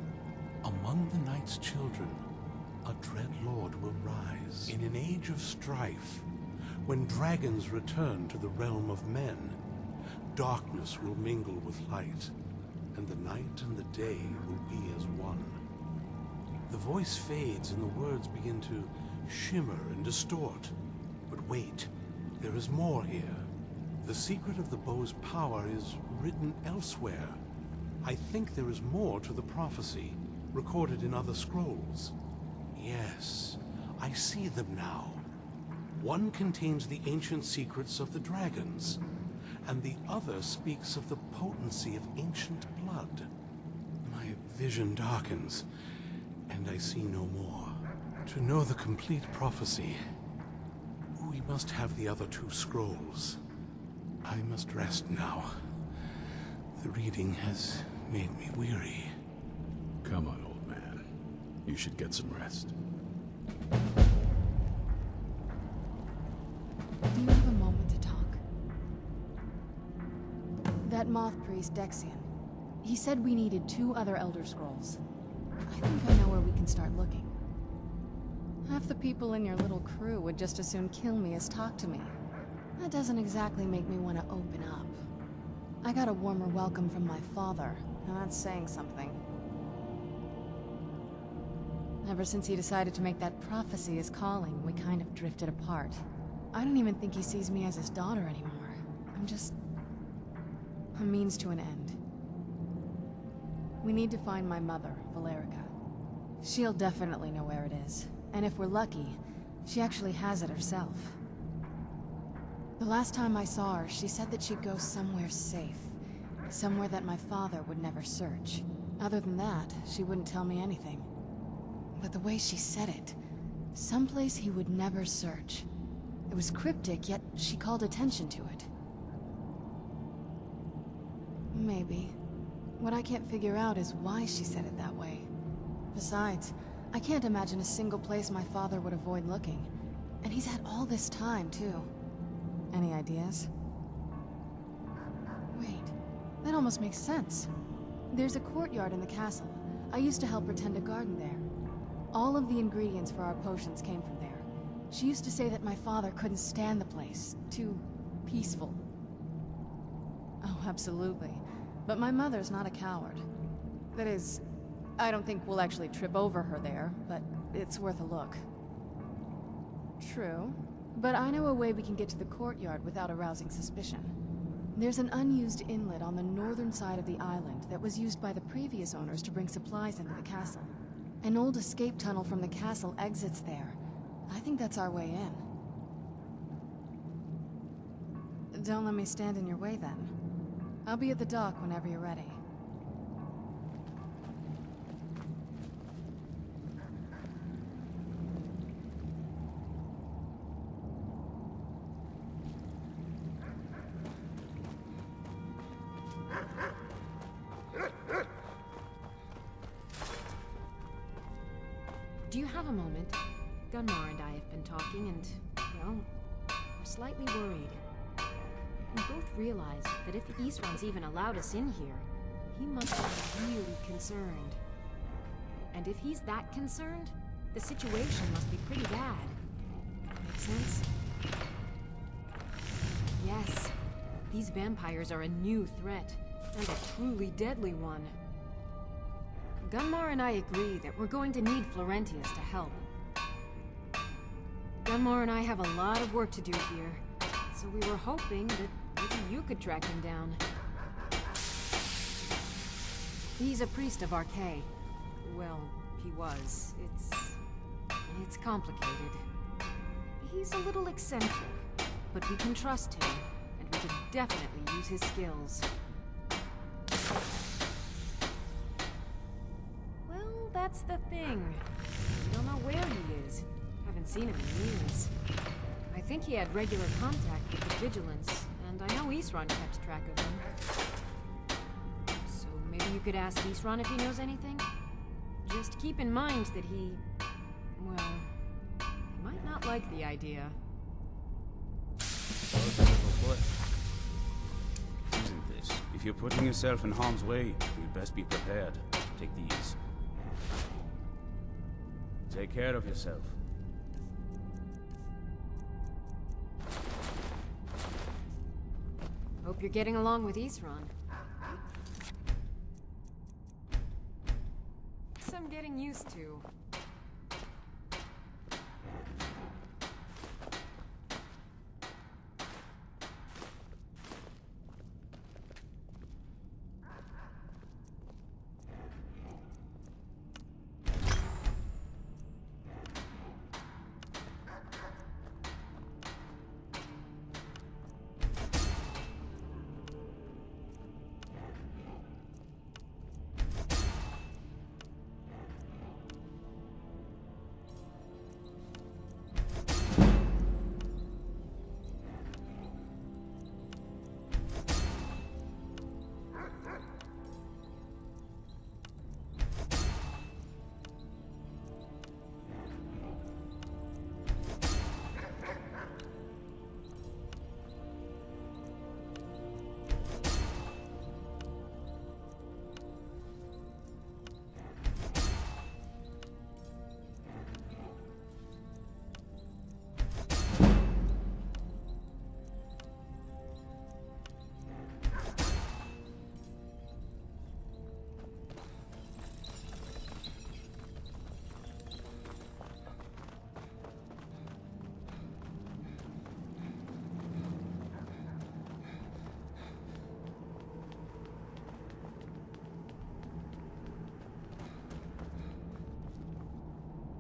among the night's children, a dread lord will rise. In an age of strife, when dragons return to the realm of men, darkness will mingle with light, and the night and the day will be as one. The voice fades and the words begin to shimmer and distort. But wait, there is more here. The secret of the bow's power is written elsewhere. I think there is more to the prophecy, recorded in other scrolls. Yes, I see them now. One contains the ancient secrets of the dragons, and the other speaks of the potency of ancient blood. My vision darkens, and I see no more. To know the complete prophecy, we must have the other two scrolls. I must rest now. The reading has made me weary. Come on, old man. You should get some rest. Do you have a moment to talk? That moth priest, Dexian, he said we needed 2 other Elder Scrolls. I think I know where we can start looking. Half the people in your little crew would just as soon kill me as talk to me. That doesn't exactly make me want to open up. I got a warmer welcome from my father, and that's saying something. Ever since he decided to make that prophecy his calling, we kind of drifted apart. I don't even think he sees me as his daughter anymore. I'm just a means to an end. We need to find my mother, Valerica. She'll definitely know where it is, and if we're lucky, she actually has it herself. The last time I saw her, she said that she'd go somewhere safe. Somewhere that my father would never search. Other than that, she wouldn't tell me anything. But the way she said it, someplace he would never search. It was cryptic, yet she called attention to it. Maybe. What I can't figure out is why she said it that way. Besides, I can't imagine a single place my father would avoid looking. And he's had all this time, too. Any ideas? Wait, that almost makes sense. There's a courtyard in the castle. I used to help her tend a garden there. All of the ingredients for our potions came from there. She used to say that my father couldn't stand the place. Too peaceful. Oh, absolutely. But my mother's not a coward. That is, I don't think we'll actually trip over her there, but it's worth a look. True. But I know a way we can get to the courtyard without arousing suspicion. There's an unused inlet on the northern side of the island that was used by the previous owners to bring supplies into the castle. An old escape tunnel from the castle exits there. I think that's our way in. Don't let me stand in your way, then. I'll be at the dock whenever you're ready. Do you have a moment? Gunmar and I have been talking and, well, we're slightly worried. We both realize that if Isran's even allowed us in here, he must be really concerned. And if he's that concerned, the situation must be pretty bad. Make sense? Yes, these vampires are a new threat, and a truly deadly one. Gunmar and I agree that we're going to need Florentius to help. Gunmar and I have a lot of work to do here, so we were hoping that maybe you could track him down. He's a priest of Arcay. Well, he was. It's complicated. He's a little eccentric, but we can trust him, and we can definitely use his skills. Well, that's the thing. We don't know where he is. Haven't seen him in years. I think he had regular contact with the Vigilance, and I know Isran kept track of him. So maybe you could ask Isran if he knows anything? Just keep in mind that he... well, he might not like the idea. Isn't this? If you're putting yourself in harm's way, you'd best be prepared. Take these. Take care of yourself. Hope you're getting along with Isran. Some getting used to.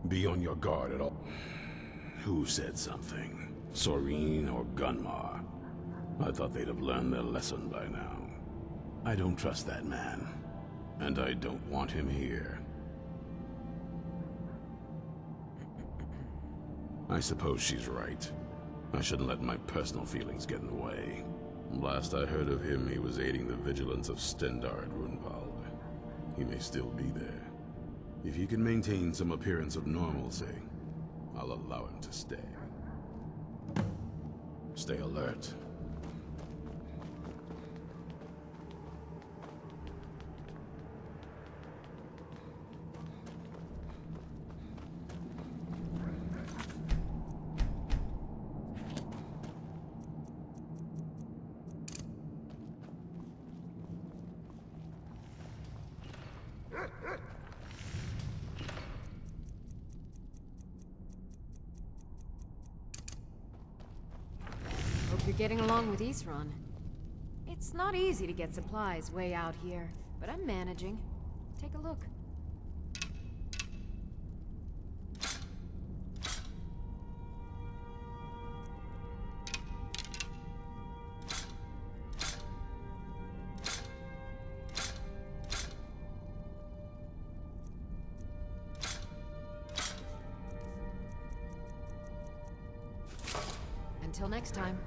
Be on your guard at all. Who said something? Soreen or Gunmar? I thought they'd have learned their lesson by now. I don't trust that man. And I don't want him here. I suppose she's right. I shouldn't let my personal feelings get in the way. Last I heard of him, he was aiding the vigilance of Stendarr at Runvald. He may still be there. If he can maintain some appearance of normalcy, I'll allow him to stay. Stay alert. Hope you're getting along with Isran. It's not easy to get supplies way out here, but I'm managing. Take a look. Until next time.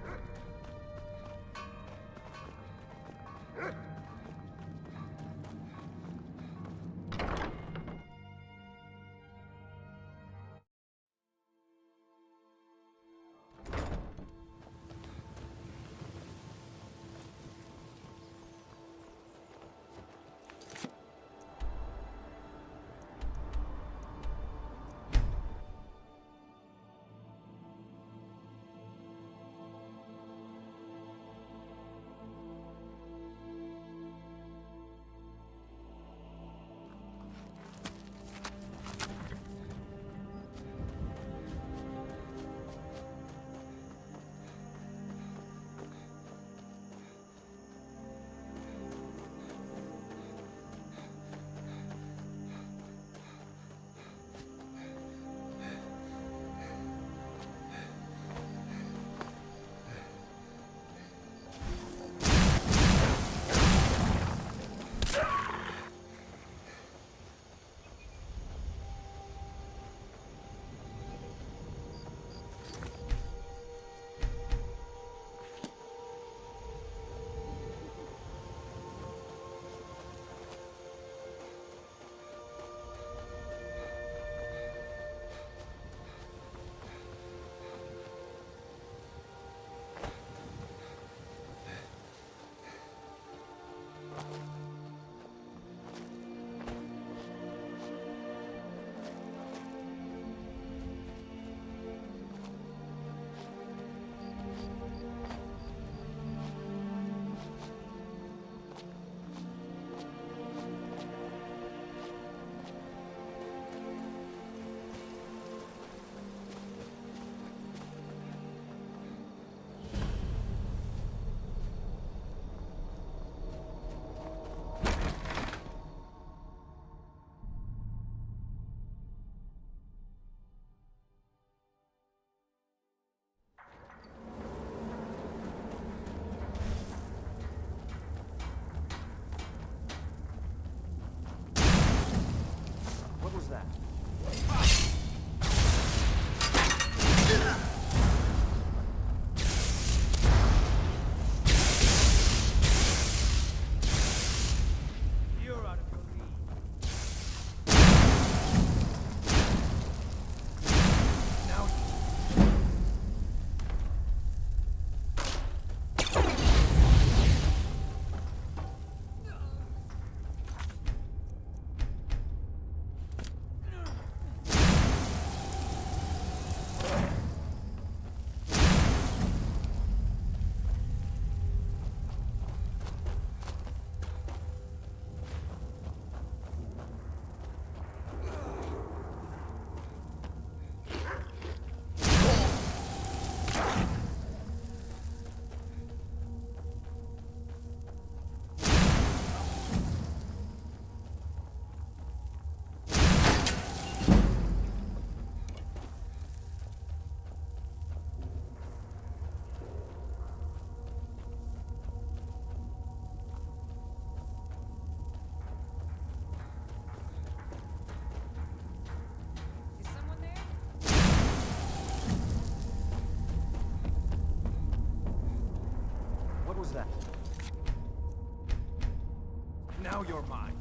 What was that? You're out of your league. Now was that? Now you're mine.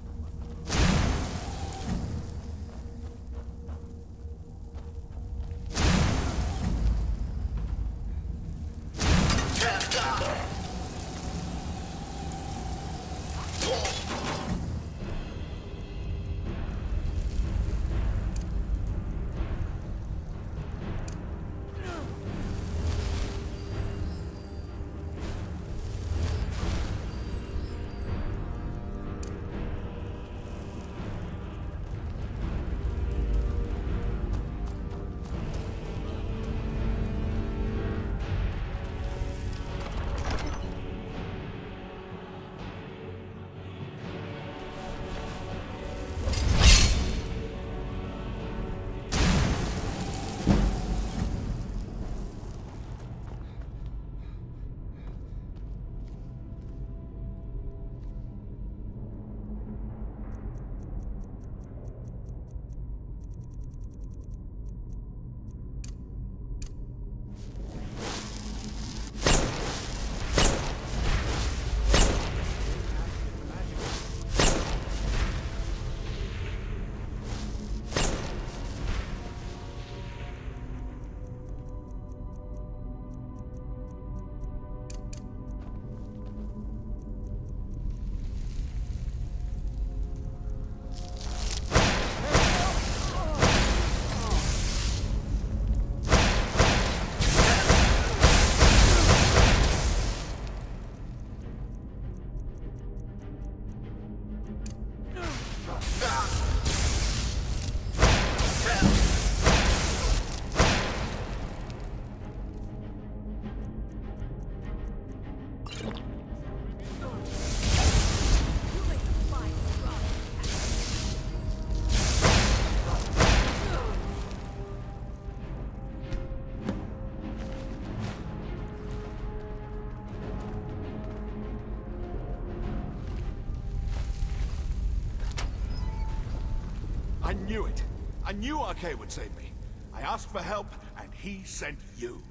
I knew it. I knew Arcade would save me. I asked for help, and he sent you.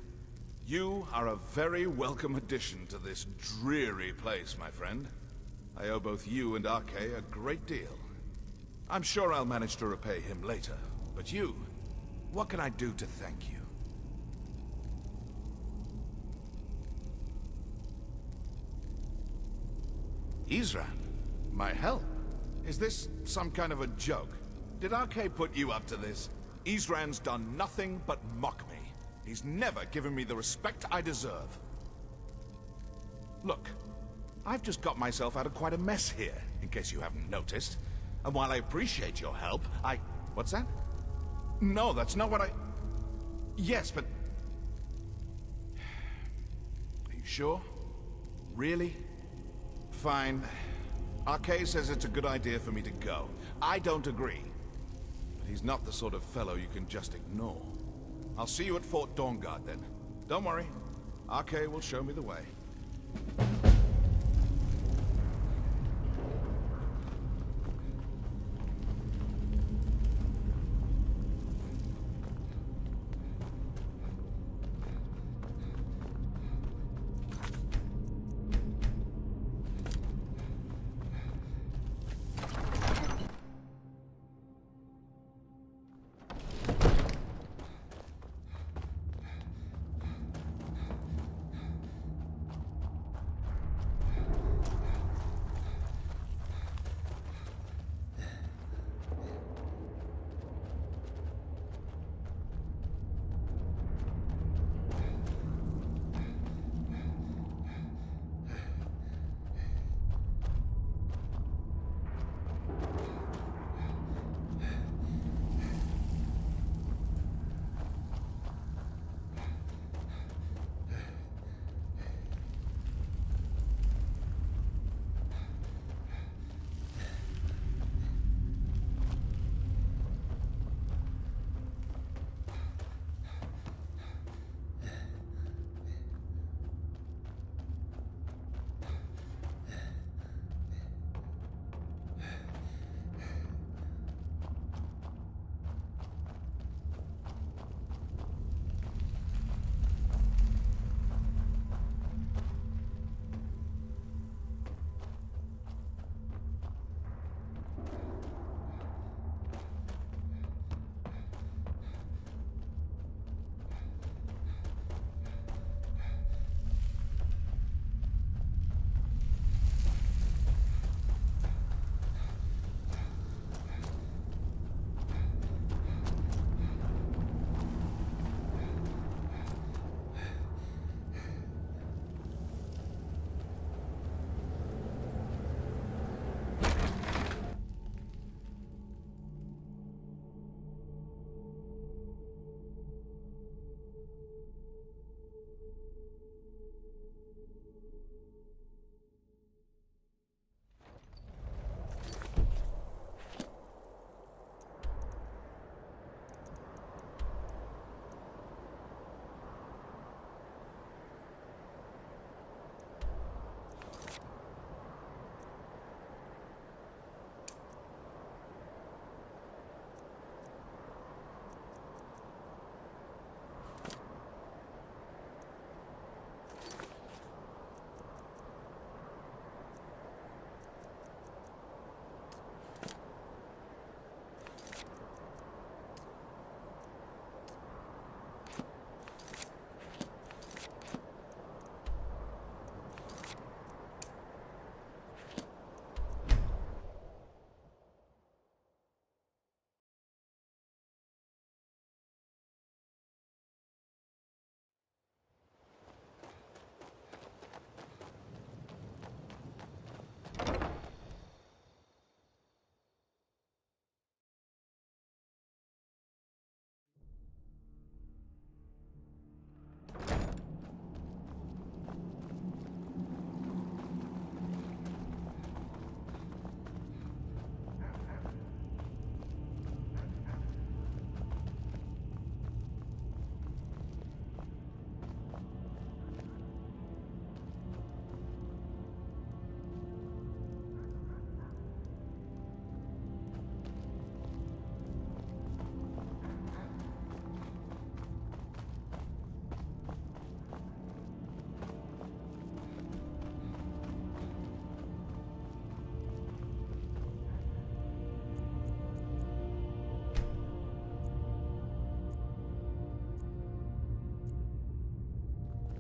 You are a very welcome addition to this dreary place, my friend. I owe both you and Arcade a great deal. I'm sure I'll manage to repay him later. But you, what can I do to thank you? Isran? My help? Is this some kind of a joke? Did Arcade put you up to this? Isran's done nothing but mock me. He's never given me the respect I deserve. Look, I've just got myself out of quite a mess here, in case you haven't noticed. And while I appreciate your help, What's that? No, that's not what I... Yes, but... Are you sure? Really? Fine. Arcade says it's a good idea for me to go. I don't agree. But he's not the sort of fellow you can just ignore. I'll see you at Fort Dawnguard then. Don't worry. Arcade will show me the way.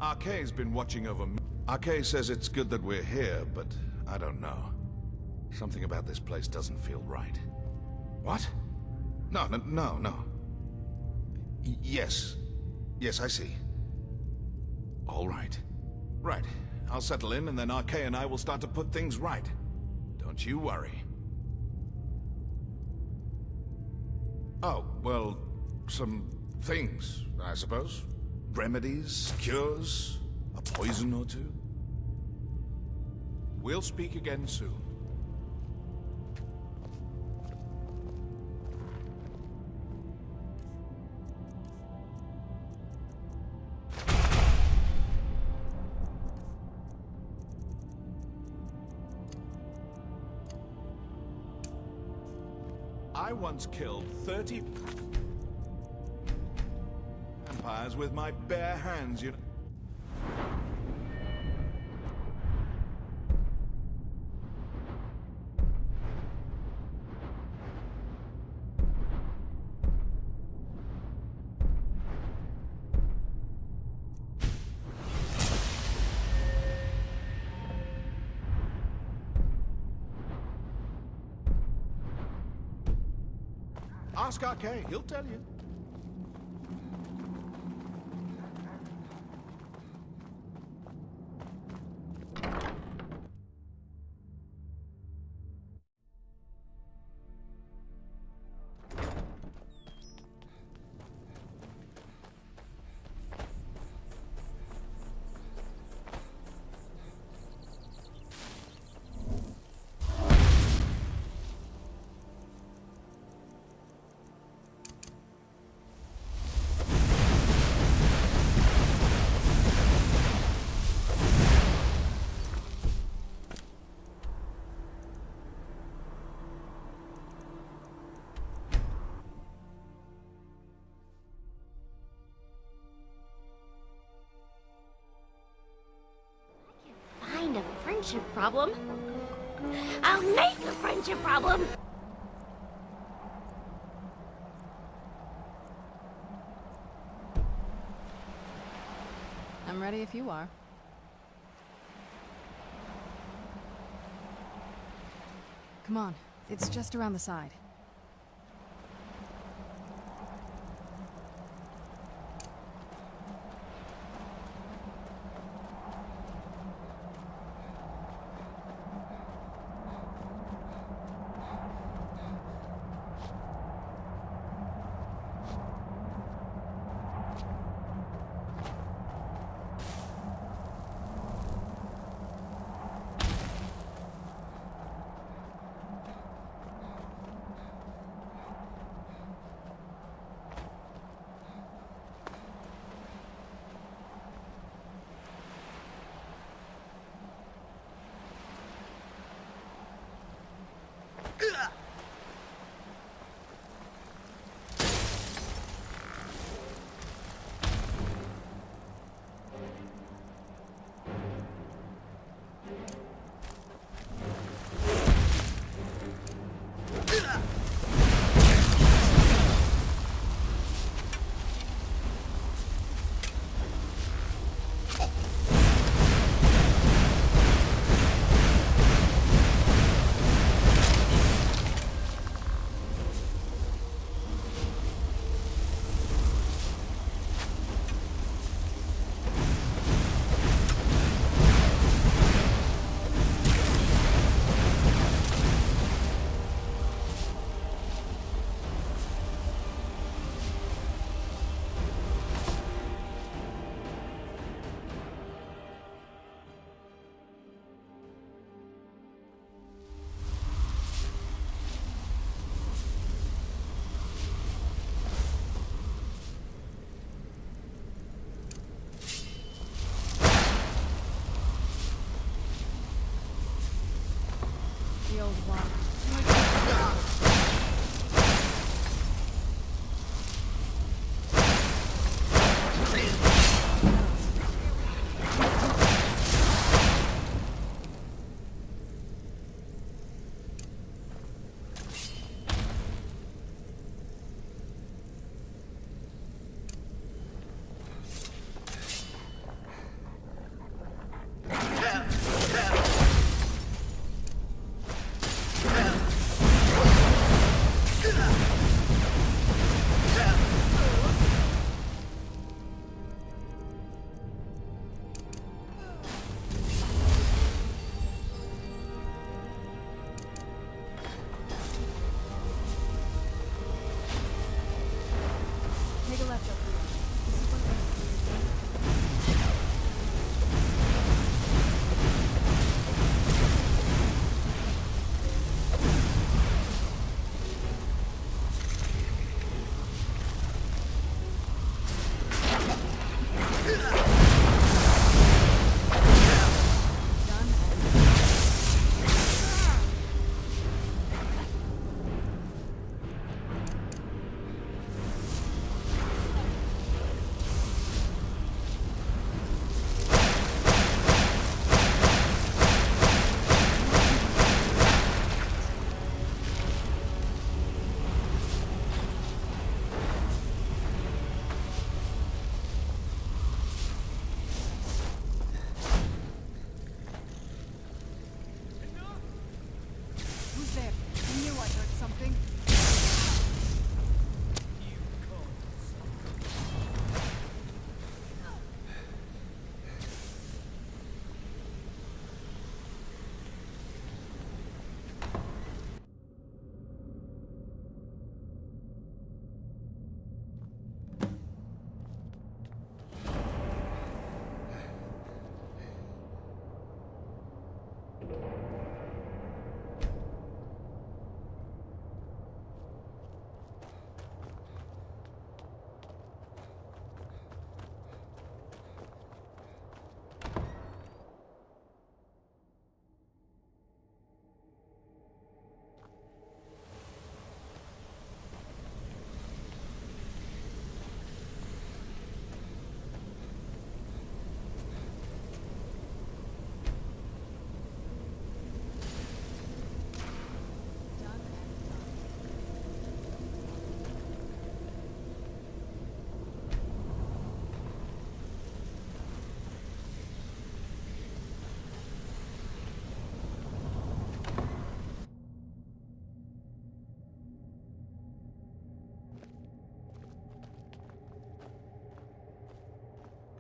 Arkay's been watching over me. Arkay says it's good that we're here, but I don't know. Something about this place doesn't feel right. What? No. Yes. Yes, I see. All right. Right. I'll settle in, and then Arkay and I will start to put things right. Don't you worry. Oh, well, some things, I suppose. Remedies, cures, a poison or two. We'll speak again soon. I once killed 30 vampires with my bare hands, you know. Ask Arkay, he'll tell you. Find a friendship problem. I'll make a friendship problem. I'm ready if you are. Come on, it's just around the side.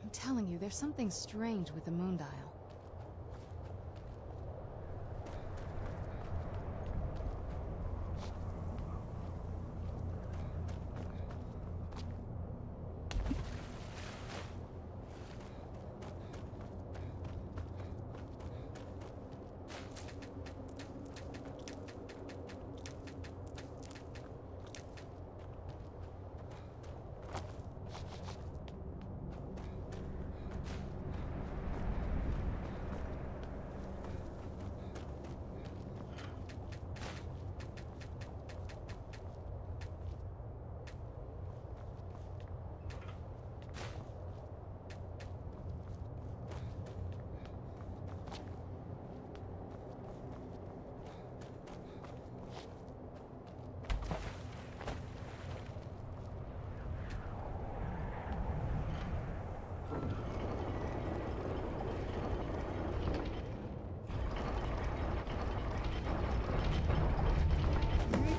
I'm telling you, there's something strange with the moon dial.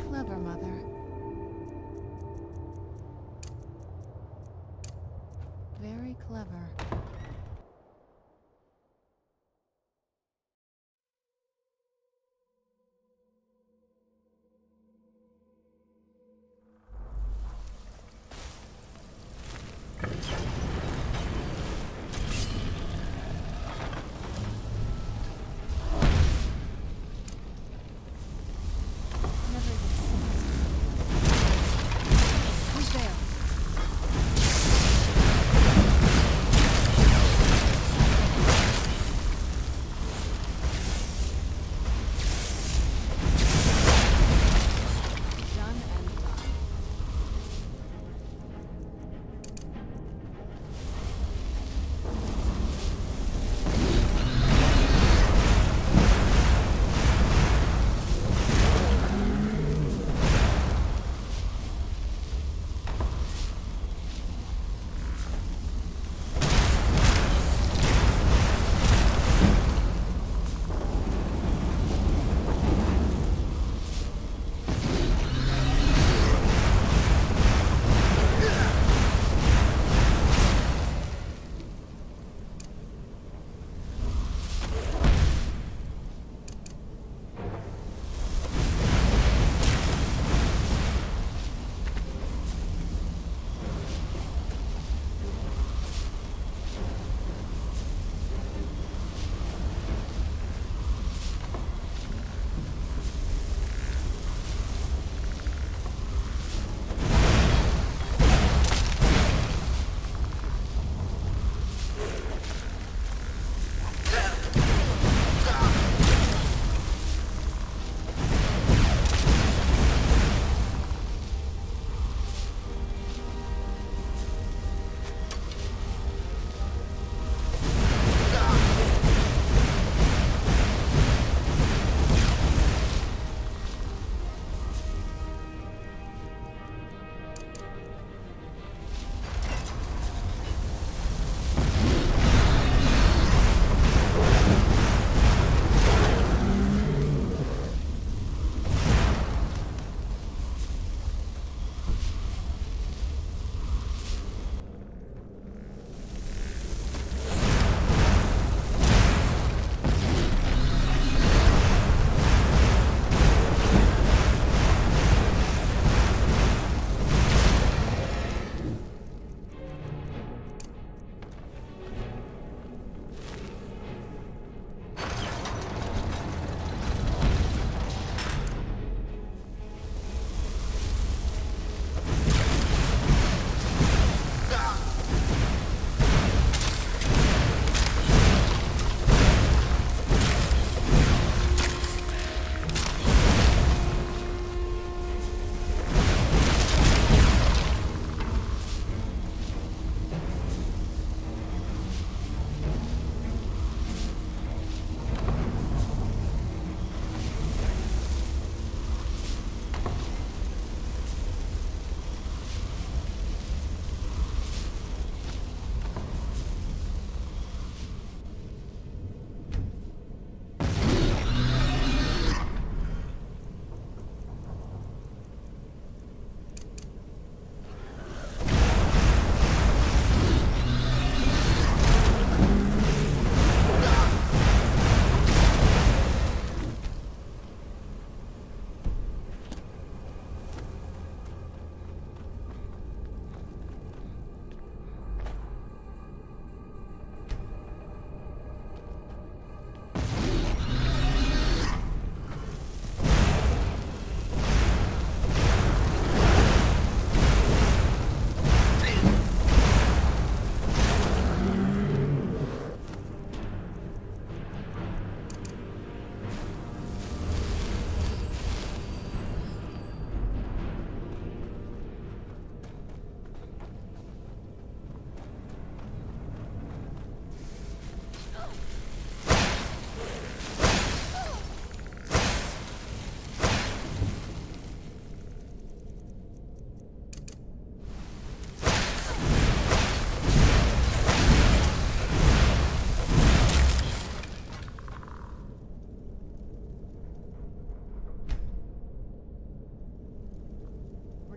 Clever, Mother. Very clever. Who's there?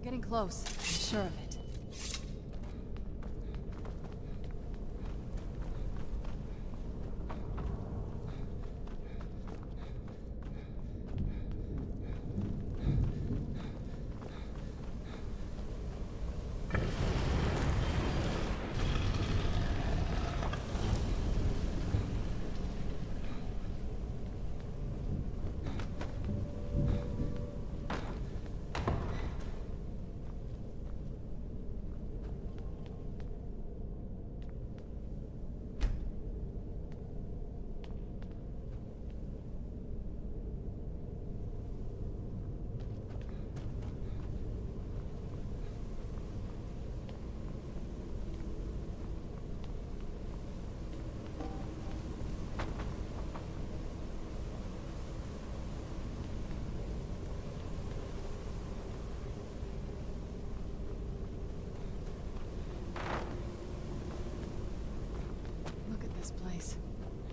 We're getting close. I'm sure of it.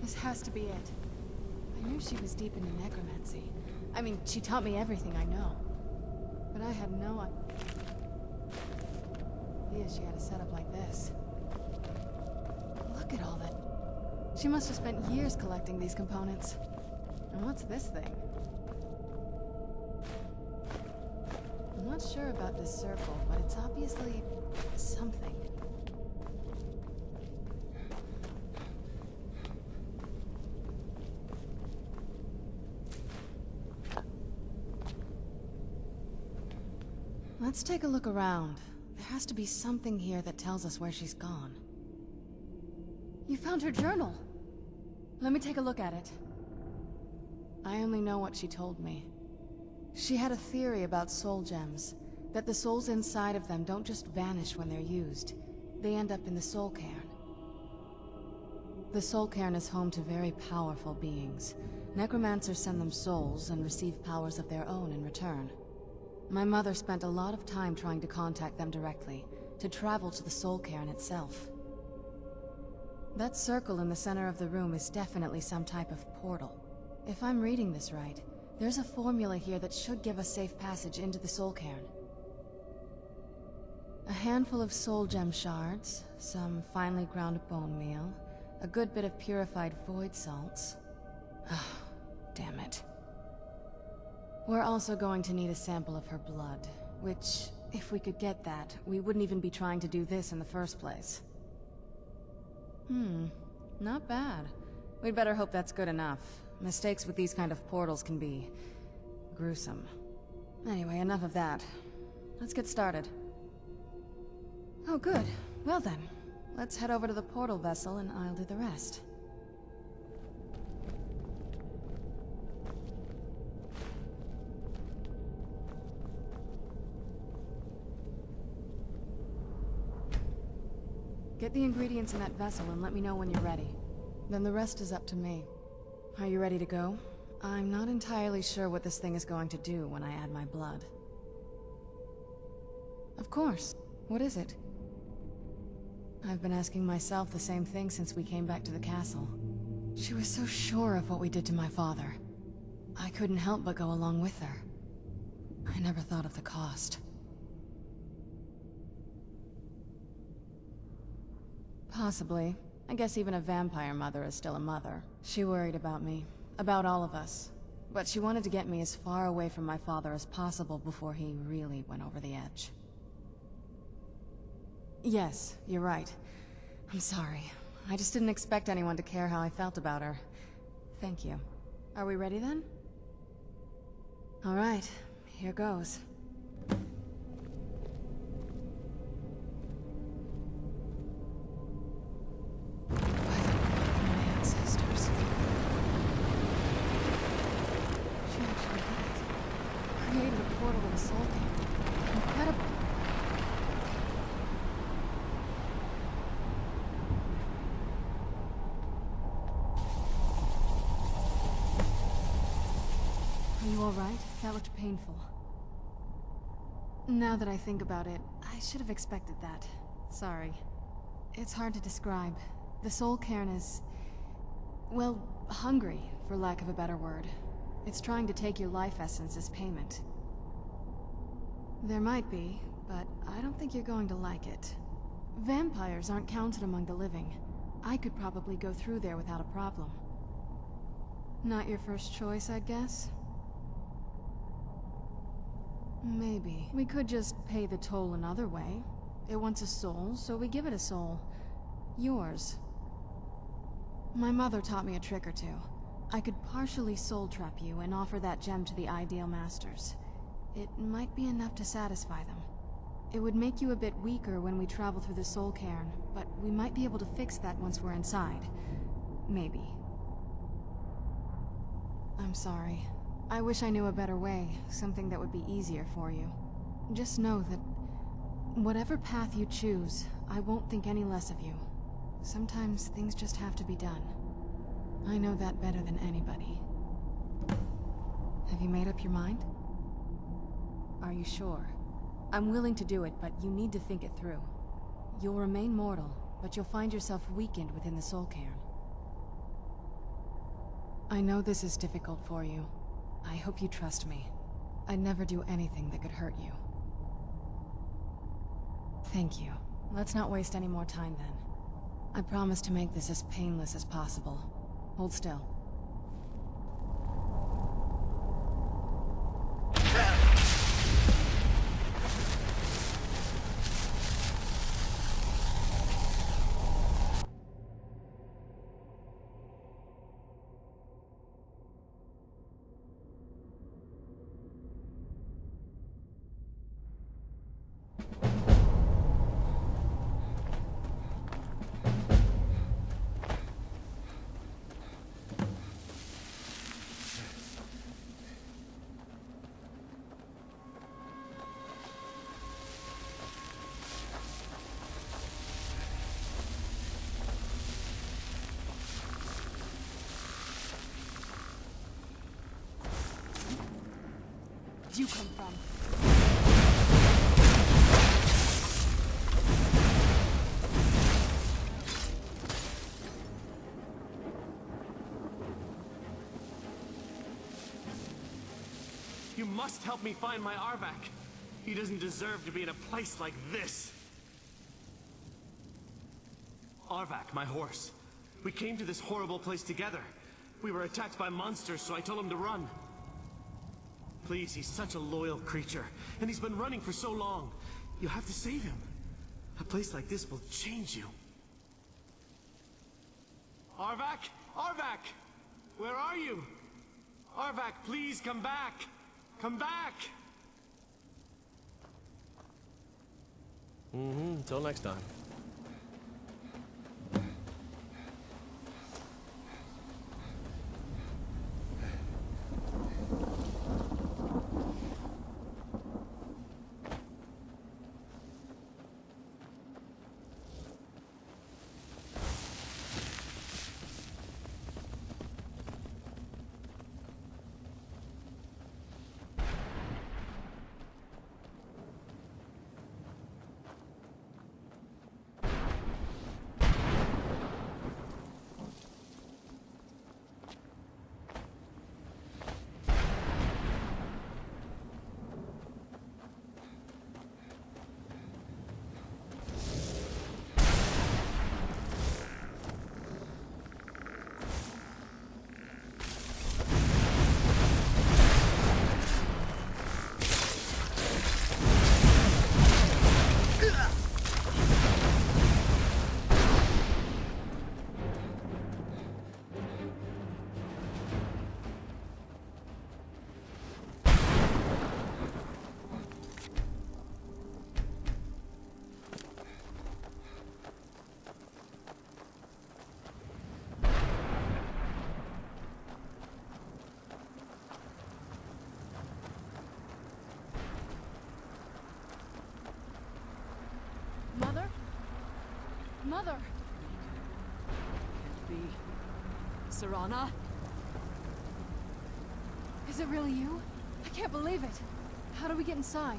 This has to be it. I knew she was deep into necromancy. I mean, she taught me everything I know. But I had no idea she had a setup like this. Look at all that. She must have spent years collecting these components. And what's this thing? I'm not sure about this circle, but it's obviously something. Let's take a look around. There has to be something here that tells us where she's gone. You found her journal! Let me take a look at it. I only know what she told me. She had a theory about soul gems, that the souls inside of them don't just vanish when they're used. They end up in the soul cairn. The soul cairn is home to very powerful beings. Necromancers send them souls and receive powers of their own in return. My mother spent a lot of time trying to contact them directly, to travel to the soul cairn itself. That circle in the center of the room is definitely some type of portal. If I'm reading this right, there's a formula here that should give us safe passage into the soul cairn. A handful of soul gem shards, some finely ground bone meal, a good bit of purified void salts. Ah, damn it. We're also going to need a sample of her blood, which, if we could get that, we wouldn't even be trying to do this in the first place. Not bad. We'd better hope that's good enough. Mistakes with these kind of portals can be gruesome. Anyway, enough of that. Let's get started. Oh, good. Well then, let's head over to the portal vessel and I'll do the rest. Get the ingredients in that vessel and let me know when you're ready. Then the rest is up to me. Are you ready to go? I'm not entirely sure what this thing is going to do when I add my blood. Of course. What is it? I've been asking myself the same thing since we came back to the castle. She was so sure of what we did to my father. I couldn't help but go along with her. I never thought of the cost. Possibly. I guess even a vampire mother is still a mother. She worried about me. About all of us. But she wanted to get me as far away from my father as possible before he really went over the edge. Yes, you're right. I'm sorry. I just didn't expect anyone to care how I felt about her. Thank you. Are we ready then? All right, here goes. Alright, that looked painful. Now that I think about it, I should have expected that. Sorry. It's hard to describe. The soul cairn is... well, hungry, for lack of a better word. It's trying to take your life essence as payment. There might be, but I don't think you're going to like it. Vampires aren't counted among the living. I could probably go through there without a problem. Not your first choice, I'd guess? Maybe. We could just pay the toll another way. It wants a soul, so we give it a soul. Yours. My mother taught me a trick or two. I could partially soul trap you and offer that gem to the Ideal Masters. It might be enough to satisfy them. It would make you a bit weaker when we travel through the soul cairn, but we might be able to fix that once we're inside. Maybe. I'm sorry. I wish I knew a better way, something that would be easier for you. Just know that whatever path you choose, I won't think any less of you. Sometimes things just have to be done. I know that better than anybody. Have you made up your mind? Are you sure? I'm willing to do it, but you need to think it through. You'll remain mortal, but you'll find yourself weakened within the soul cairn. I know this is difficult for you. I hope you trust me. I'd never do anything that could hurt you. Thank you. Let's not waste any more time then. I promise to make this as painless as possible. Hold still. You come from? You must help me find my Arvak. He doesn't deserve to be in a place like this. Arvak, my horse. We came to this horrible place together. We were attacked by monsters, so I told him to run. Please, he's such a loyal creature, and he's been running for so long. You have to save him. A place like this will change you. Arvak! Arvak! Where are you? Arvak, please come back! Come back! Until next time. Mother! Can't be. Serana? Is it really you? I can't believe it. How do we get inside?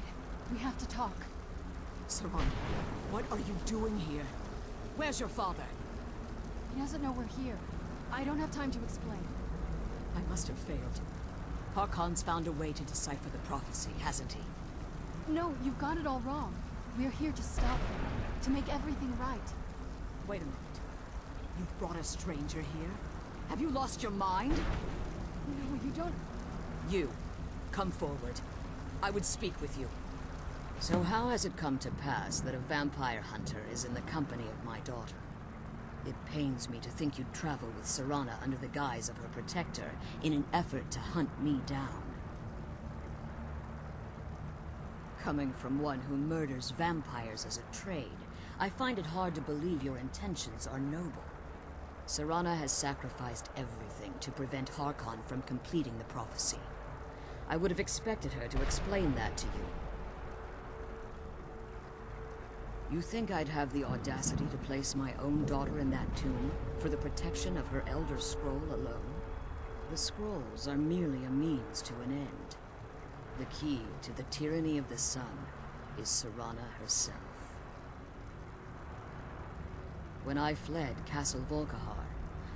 We have to talk. Serana, what are you doing here? Where's your father? He doesn't know we're here. I don't have time to explain. I must have failed. Harkon's found a way to decipher the prophecy, hasn't he? No, you've got it all wrong. We're here to stop him, to make everything right. Wait a minute. You've brought a stranger here? Have you lost your mind? No, you don't... You, come forward. I would speak with you. So how has it come to pass that a vampire hunter is in the company of my daughter? It pains me to think you'd travel with Serana under the guise of her protector in an effort to hunt me down. Coming from one who murders vampires as a trade, I find it hard to believe your intentions are noble. Serana has sacrificed everything to prevent Harkon from completing the prophecy. I would have expected her to explain that to you. You think I'd have the audacity to place my own daughter in that tomb for the protection of her Elder Scroll alone? The scrolls are merely a means to an end. The key to the tyranny of the sun is Serana herself. When I fled Castle Volkihar,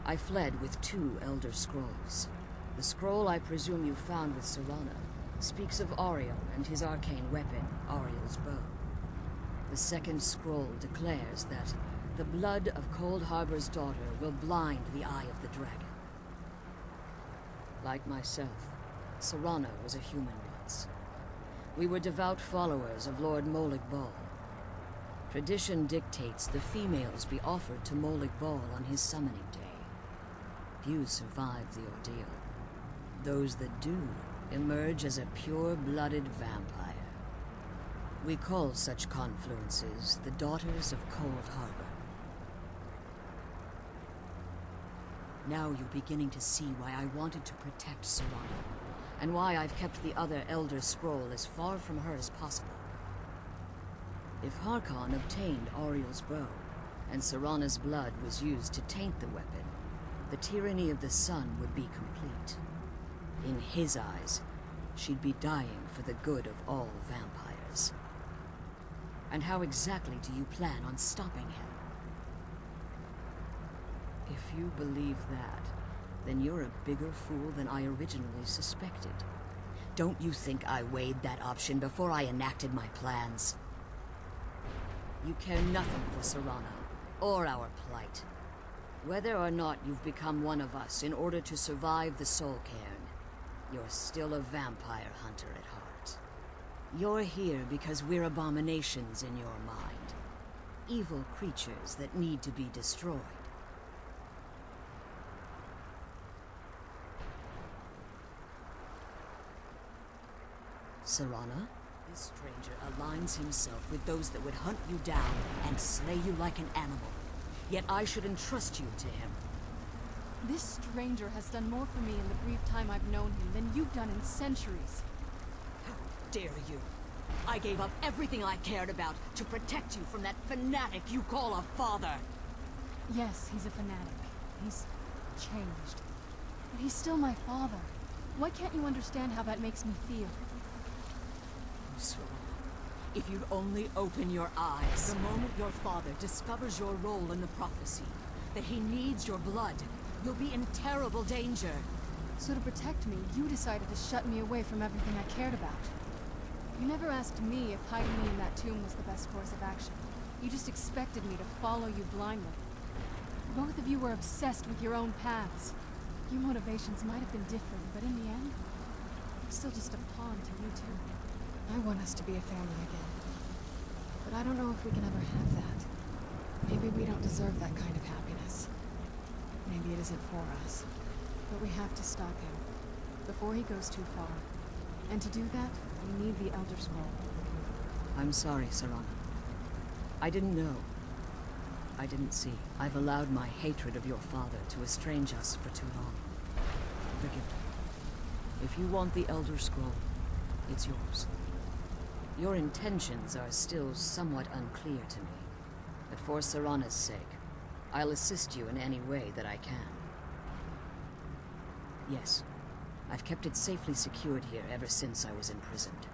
I fled with 2 Elder Scrolls. The scroll I presume you found with Serana speaks of Ariel and his arcane weapon, Ariel's bow. The second scroll declares that the blood of Cold Harbor's daughter will blind the eye of the dragon. Like myself, Serana was a human once. We were devout followers of Lord Molig Bal. Tradition dictates the females be offered to Molig Bal on his summoning day. Few survive the ordeal. Those that do emerge as a pure-blooded vampire. We call such confluences the Daughters of Cold Harbor. Now you're beginning to see why I wanted to protect Serana, and why I've kept the other Elder Scroll as far from her as possible. If Harkon obtained Ariel's bow, and Serana's blood was used to taint the weapon, the tyranny of the sun would be complete. In his eyes, she'd be dying for the good of all vampires. And how exactly do you plan on stopping him? If you believe that, then you're a bigger fool than I originally suspected. Don't you think I weighed that option before I enacted my plans? You care nothing for Serana, or our plight. Whether or not you've become one of us in order to survive the Soul Cairn, you're still a vampire hunter at heart. You're here because we're abominations in your mind. Evil creatures that need to be destroyed. Serana, this stranger aligns himself with those that would hunt you down and slay you like an animal. Yet I should entrust you to him. This stranger has done more for me in the brief time I've known him than you've done in centuries. How dare you? I gave up everything I cared about to protect you from that fanatic you call a father. Yes, he's a fanatic. He's changed. But he's still my father. Why can't you understand how that makes me feel? Serana, if you'd only open your eyes. The moment your father discovers your role in the prophecy, that he needs your blood, you'll be in terrible danger. So to protect me, you decided to shut me away from everything I cared about. You never asked me if hiding me in that tomb was the best course of action. You just expected me to follow you blindly. Both of you were obsessed with your own paths. Your motivations might have been different, but in the end, I'm still just a pawn to you two. I want us to be a family again. But I don't know if we can ever have that. Maybe we don't deserve that kind of happiness. Maybe it isn't for us. But we have to stop him, before he goes too far. And to do that, we need the Elder Scroll. I'm sorry, Serana. I didn't know. I didn't see. I've allowed my hatred of your father to estrange us for too long. Forgive me. If you want the Elder Scroll, it's yours. Your intentions are still somewhat unclear to me, but for Serana's sake, I'll assist you in any way that I can. Yes, I've kept it safely secured here ever since I was imprisoned.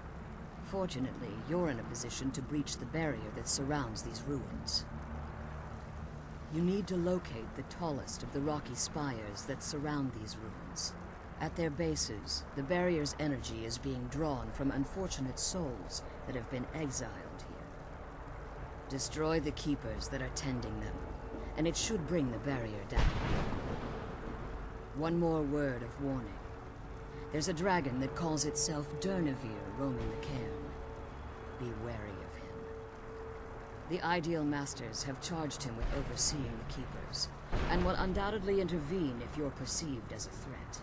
Fortunately, you're in a position to breach the barrier that surrounds these ruins. You need to locate the tallest of the rocky spires that surround these ruins. At their bases, the barrier's energy is being drawn from unfortunate souls that have been exiled here. Destroy the keepers that are tending them, and it should bring the barrier down. One more word of warning. There's a dragon that calls itself Durnevere roaming the cairn. Be wary of him. The Ideal Masters have charged him with overseeing the keepers, and will undoubtedly intervene if you're perceived as a threat.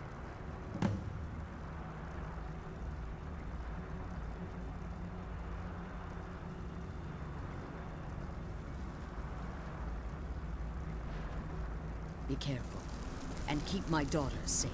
Be careful, and keep my daughter safe.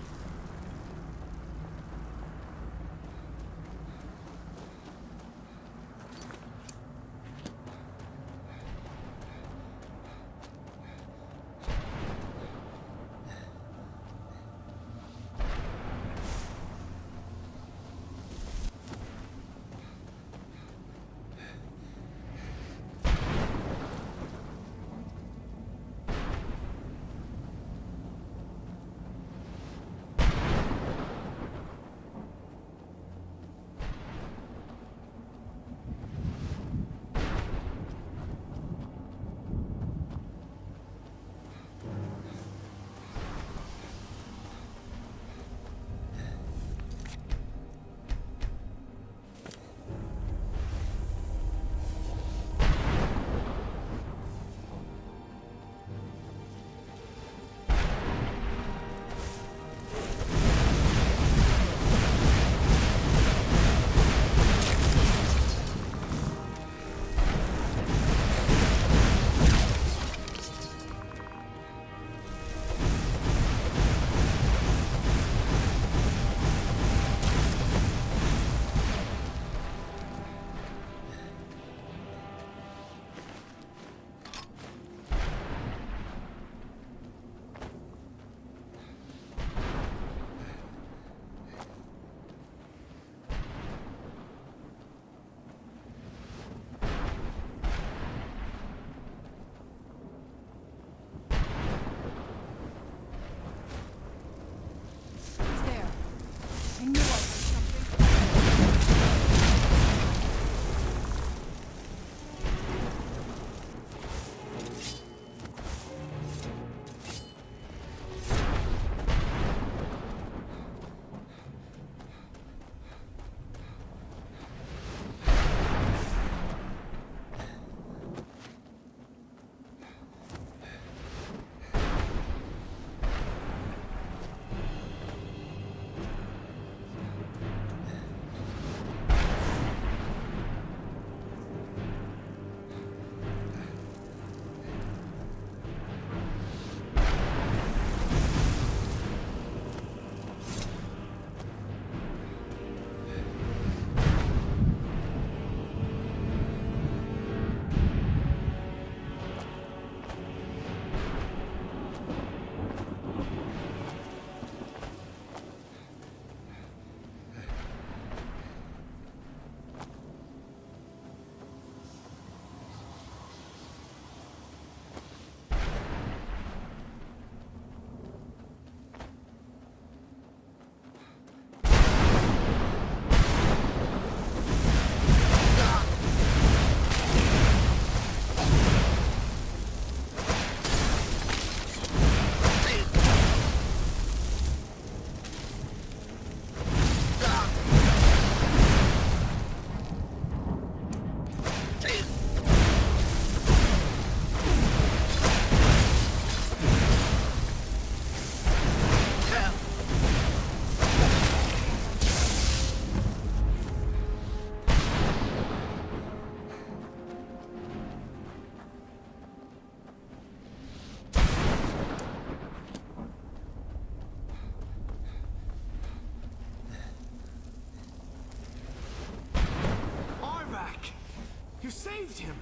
You saved him!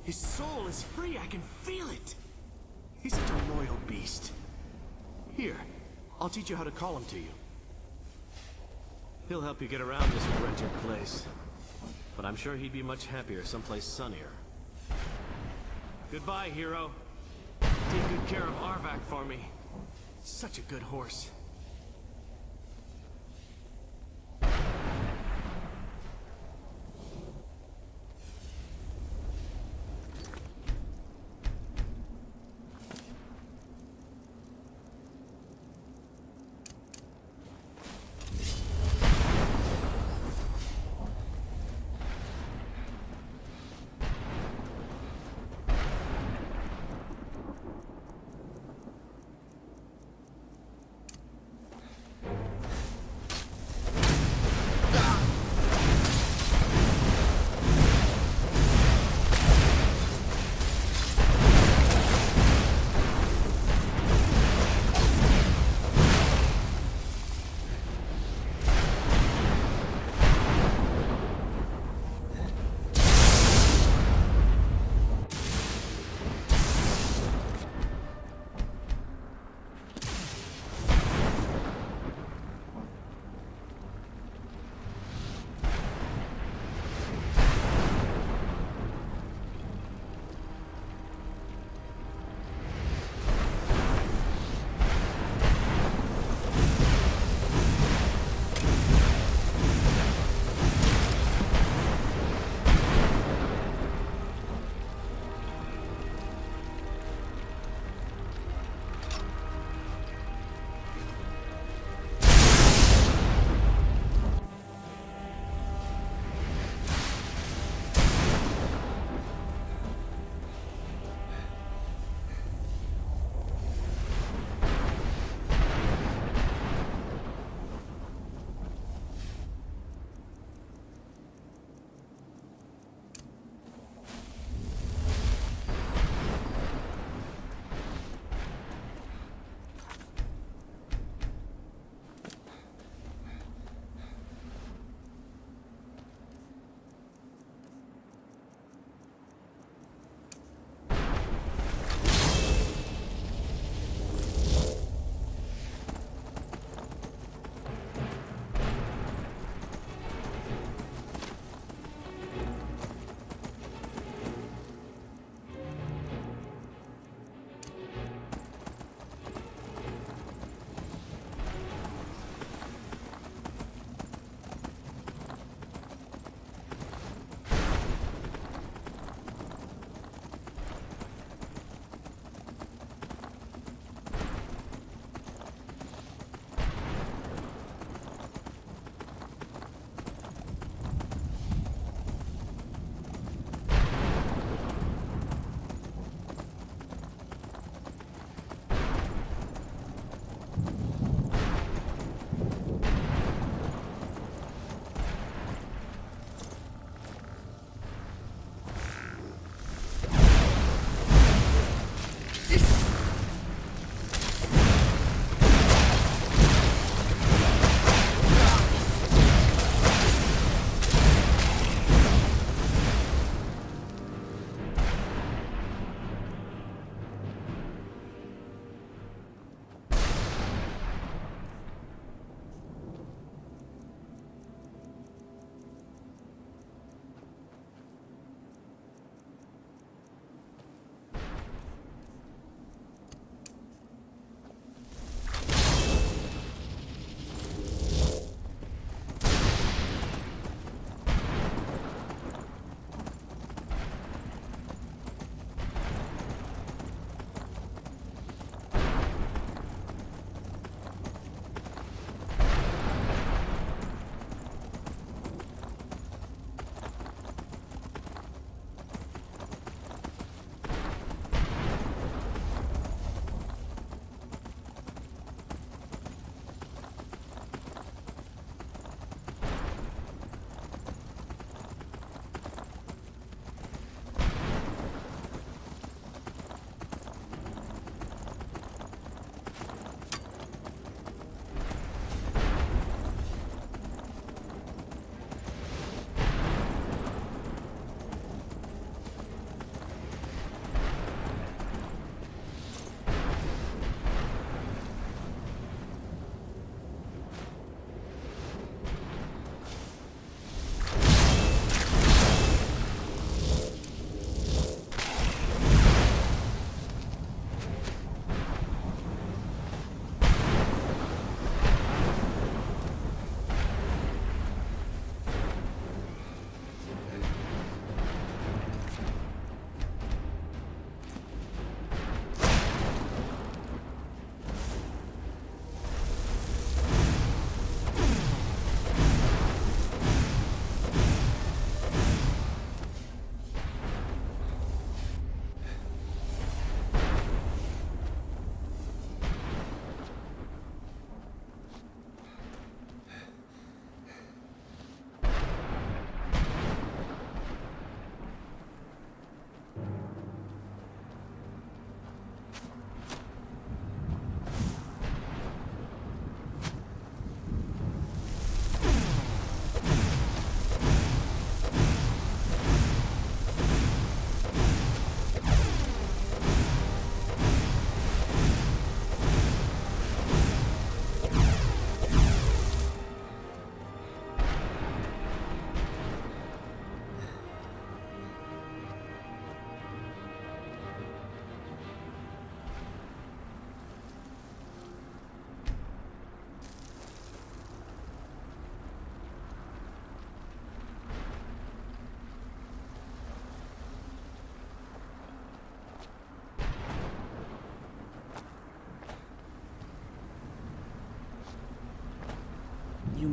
His soul is free, I can feel it! He's such a loyal beast. Here, I'll teach you how to call him to you. He'll help you get around this wretched place. But I'm sure he'd be much happier someplace sunnier. Goodbye, hero. Take good care of Arvak for me. Such a good horse.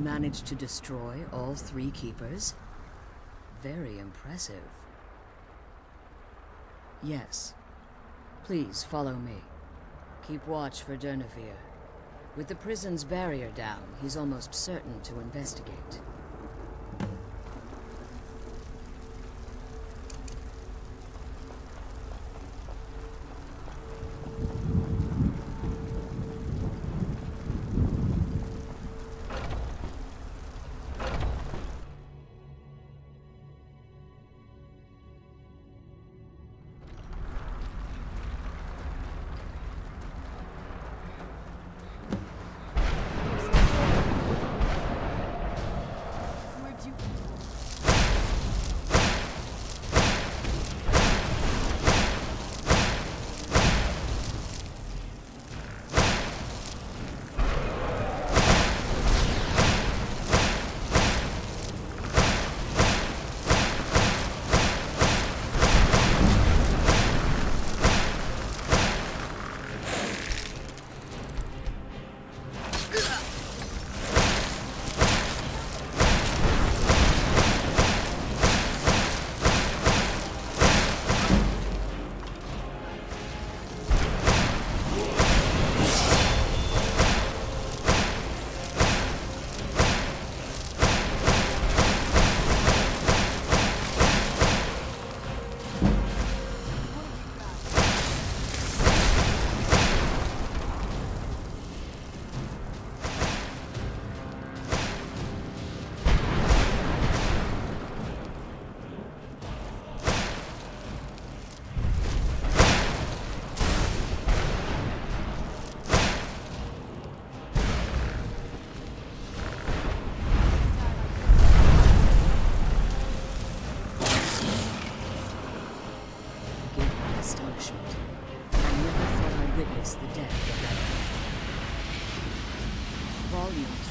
managed to destroy all 3 keepers? Very impressive. Yes. Please follow me. Keep watch for Durnevere. With the prison's barrier down, he's almost certain to investigate.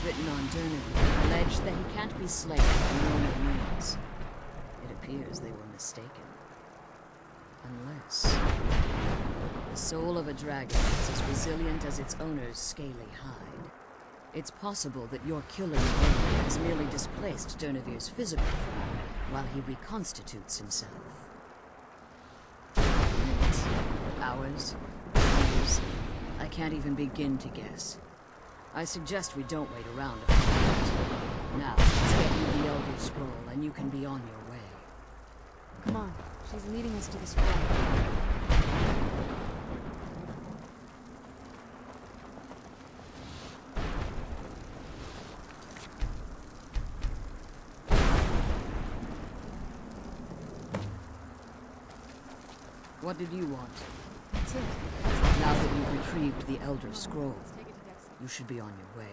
Written on Durnevere allege that he can't be slain by normal means. It appears they were mistaken. Unless... the soul of a dragon is as resilient as its owner's scaly hide. It's possible that your killing only has merely displaced Durnevere's physical form while he reconstitutes himself. Minutes, hours, years, I can't even begin to guess. I suggest we don't wait around a minute. Now, let's get you the Elder Scroll, and you can be on your way. Come on. She's leading us to the scroll. What did you want? That's it. Now that you've retrieved the Elder Scroll, you should be on your way.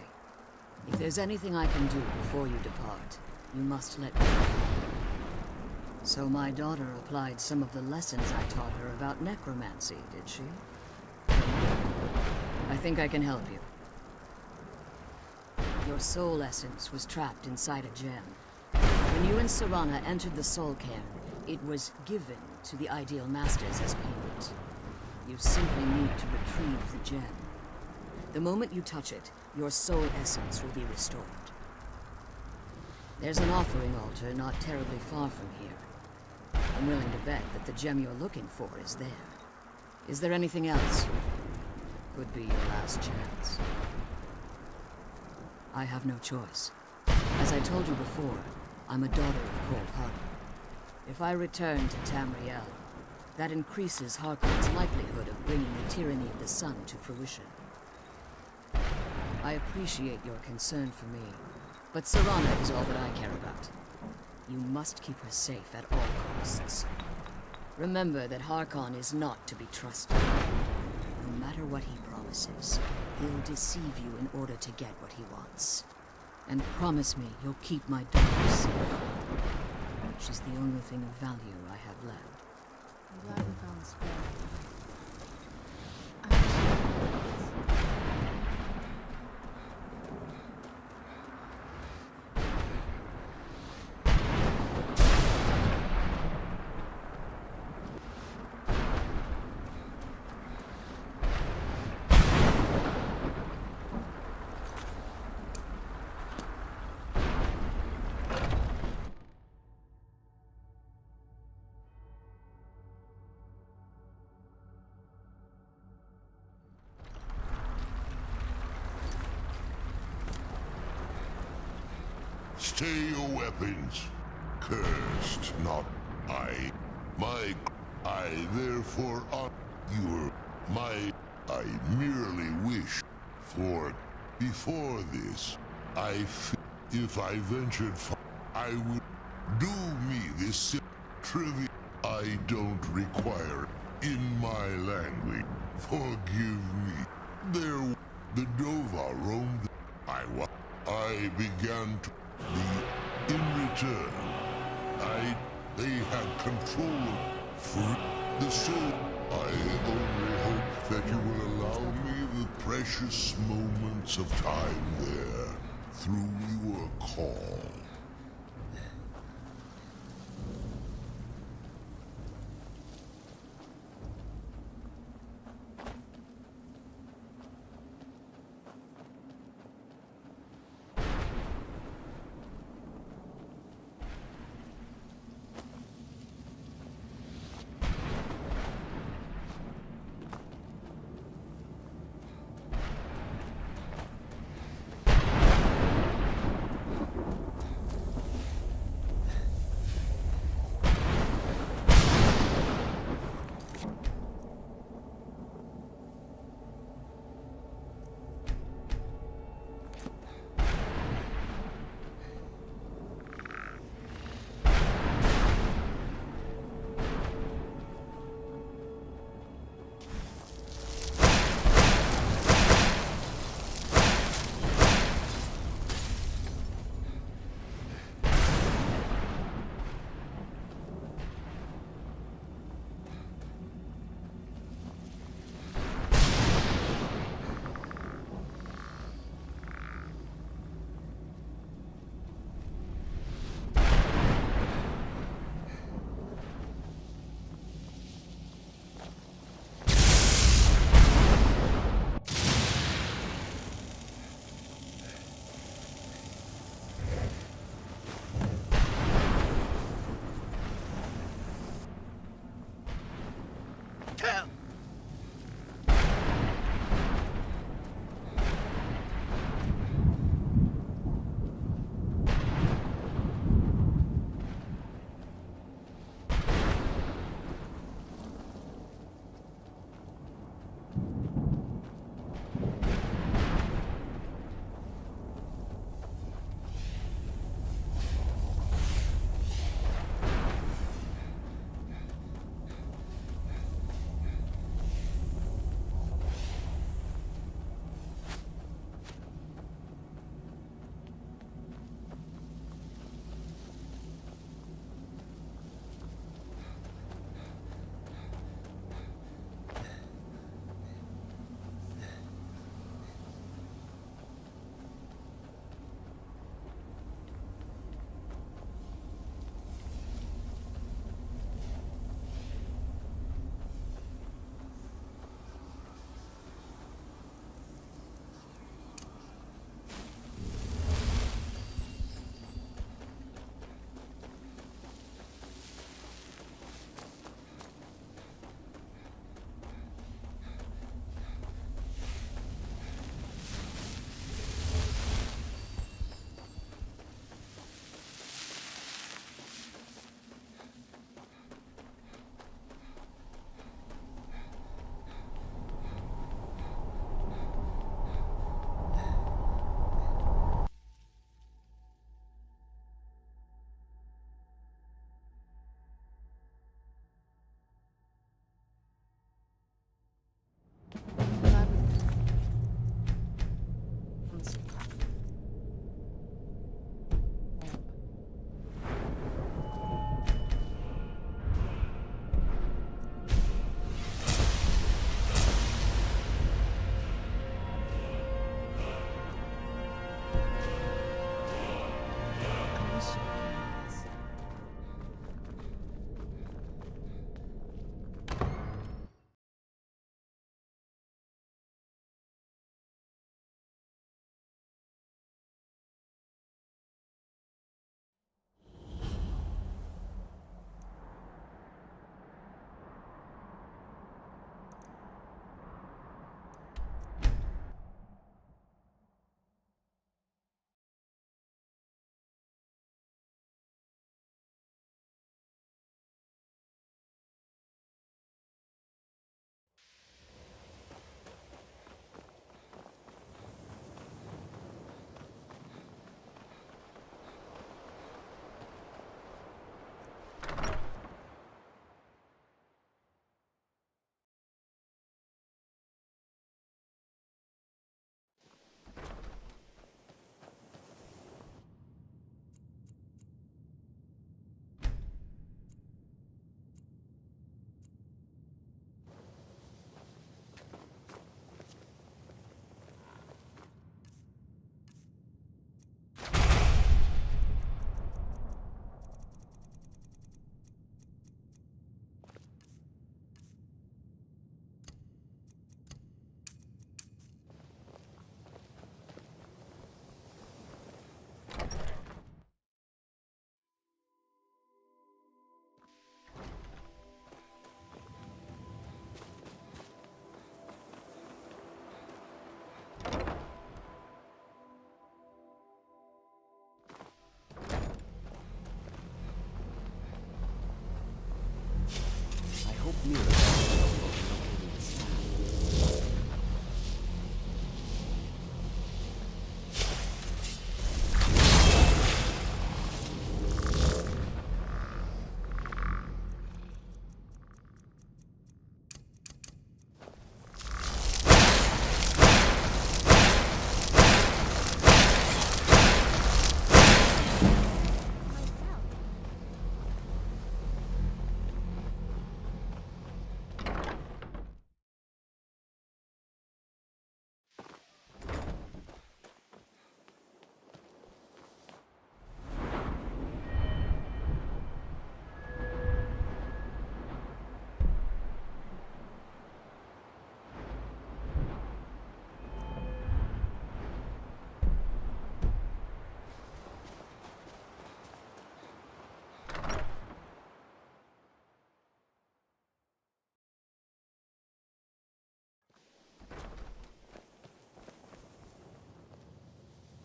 If there's anything I can do before you depart, you must let me know. So my daughter applied some of the lessons I taught her about necromancy, did she? I think I can help you. Your soul essence was trapped inside a gem. When you and Serana entered the soul cairn, it was given to the Ideal Masters as payment. You simply need to retrieve the gem. The moment you touch it, your soul essence will be restored. There's an offering altar not terribly far from here. I'm willing to bet that the gem you're looking for is there. Is there anything else? Could be your last chance. I have no choice. As I told you before, I'm a daughter of Cole Hardy. If I return to Tamriel, that increases Harkon's likelihood of bringing the tyranny of the sun to fruition. I appreciate your concern for me, but Serana is all that I care about. You must keep her safe at all costs. Remember that Harkon is not to be trusted. No matter what he promises, he'll deceive you in order to get what he wants. And promise me you'll keep my daughter safe. She's the only thing of value I have left. I'm glad we found the scroll. Stay your weapons. Cursed, not I. I therefore honor your I merely wish for before this. If I ventured I would do me this trivia I don't require in my language. Forgive me. There, the Dova roamed. I began to be in return. They had control of the soul. I only hope that you will allow me the precious moments of time there through your call. near the located south.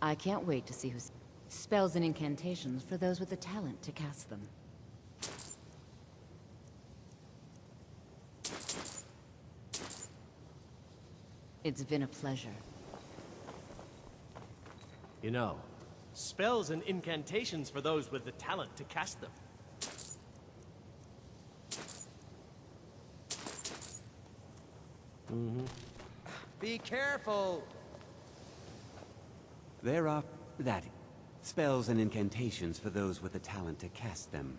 I can't wait to see who's spells and incantations for those with the talent to cast them. It's been a pleasure. You know, spells and incantations for those with the talent to cast them. Be careful! There are... spells and incantations for those with the talent to cast them.